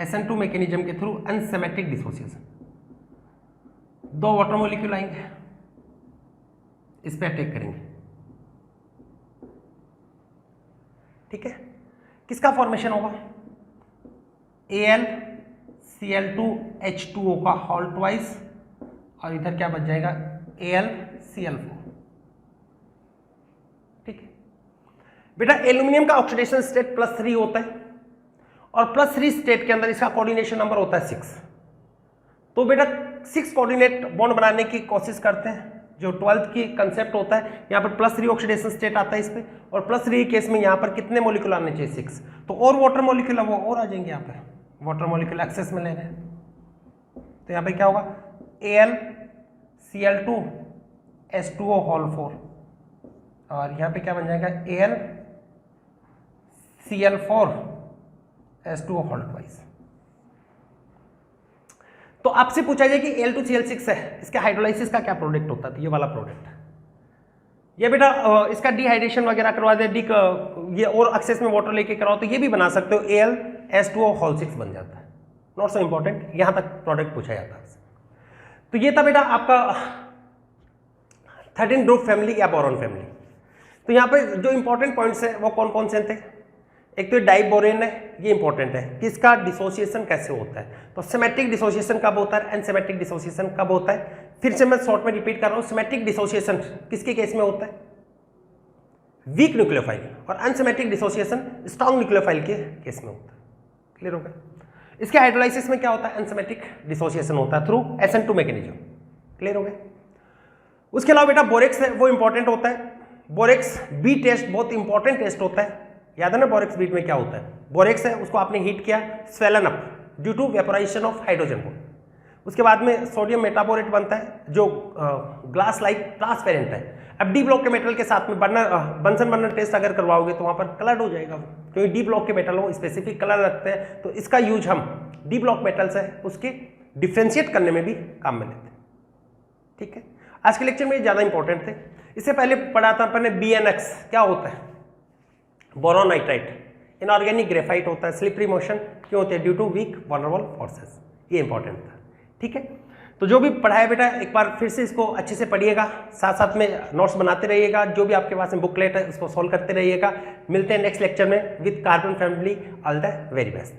SN2 मैकेनिज्म के थ्रू अनसिमेट्रिक डिसोसिएशन। दो वाटर मॉलिक्यूल आएंगे, इस पे अटैक करेंगे, ठीक है। किसका फॉर्मेशन होगा? AlCl2H2O का हॉल ट्वाइस, और इधर क्या बच जाएगा? AlCl4, ठीक है बेटा। एल्यूमिनियम का ऑक्सीडेशन स्टेट +3 होता है, और +3 स्टेट के अंदर इसका कोऑर्डिनेशन नंबर होता है 6। तो बेटा 6 कोऑर्डिनेट बॉन्ड बनाने की कोशिश करते हैं, जो 12th की कंसेप्ट होता है। यहाँ पर +3 ऑक्सीडेशन स्टेट आता है इस पे, और +3 केस में यहाँ पर कितने मॉलिक्यूल आने चाहिए? 6। तो और वाटर मॉलिक्यूल है वो और आ जाएंगे, यहाँ पर वाटर मॉलिक्यूल एक्सेस में ले रहे हैं। तो यहाँ पे क्या होगा? AlCl2H2O होल 4, और यहाँ पे क्या बन जाएगा? AlCl4H2O whole twice. तो आपसे पूछा जाए कि Al2Cl6 है, इसके हाइड्रोलाइसिस का क्या प्रोडक्ट होता है? तो ये वाला प्रोडक्ट है ये बेटा। इसका डिहाइड्रेशन वगैरह करवा दे, ये और एक्सेस में वाटर लेके कराओ तो ये भी बना सकते हो, AlH2O होल 6 बन जाता है। नॉट सो इंपॉर्टेंट, यहां तक प्रोडक्ट पूछा जाता है। तो ये था बेटा आपका 13 ग्रुप फैमिली या बोरॉन फैमिली। तो यहाँ पे जो इंपॉर्टेंट पॉइंट्स है वो कौन कौन से थे? एक तो डाइबोरेन है, ये इंपॉर्टेंट है कि इसका डिसोसिएशन कैसे होता है। तो सिमेट्रिक डिसोसिएशन कब होता है, अनसिमेट्रिक डिसोसिएशन कब होता है? फिर से मैं शॉर्ट में रिपीट कर रहा हूं, सिमेट्रिक डिसोसिएशन किसके केस में होता है? वीक न्यूक्लियोफाइल, और अनसिमेट्रिक डिसोसिएशन स्ट्रॉन्ग न्यूक्लियोफाइल के केस में होता है। क्लियर हो गया? इसके हाइड्रोलाइसिस में क्या होता है? अनसिमेट्रिक डिसोसिएशन होता है थ्रू SN2 मैकेनिज्म। क्लियर हो गया? उसके अलावा बेटा बोरेक्स है, वो इंपॉर्टेंट होता है। बोरेक्स बी टेस्ट बहुत इंपॉर्टेंट टेस्ट होता है। याद है ना बोरेक्स बीट में क्या होता है? बोरेक्स है, उसको आपने हीट किया, swollen up due to vaporization of hydrogen bond. उसके बाद में सोडियम मेटाबोरेट बनता है जो ग्लास लाइक ट्रांसपेरेंट है। अब डी ब्लॉक के मेटल के साथ में बंसन बर्नर टेस्ट अगर करवाओगे तो वहां पर कलर्ड हो जाएगा, क्योंकि डी ब्लॉक के मेटल वो स्पेसिफिक कलर रखते हैं। तो इसका यूज हम डी ब्लॉक मेटल्स है उसके डिफ्रेंशिएट करने में भी काम में लेते हैं। ठीक है, आज के लेक्चर में ज़्यादा इंपॉर्टेंट थे। इससे पहले पढ़ा था अपन ने BnX क्या होता है? बोरॉन नाइट्राइट इनऑर्गेनिक ग्रेफाइट होता है। स्लिपरी मोशन क्यों होती है? Due to weak vulnerable forces. ये इंपॉर्टेंट था। ठीक है, तो जो भी पढ़ाया बेटा एक बार फिर से इसको अच्छे से पढ़िएगा, साथ साथ में नोट्स बनाते रहिएगा। जो भी आपके पास में बुकलेट है उसको सॉल्व करते रहिएगा। मिलते हैं नेक्स्ट लेक्चर में with carbon family. All the very best.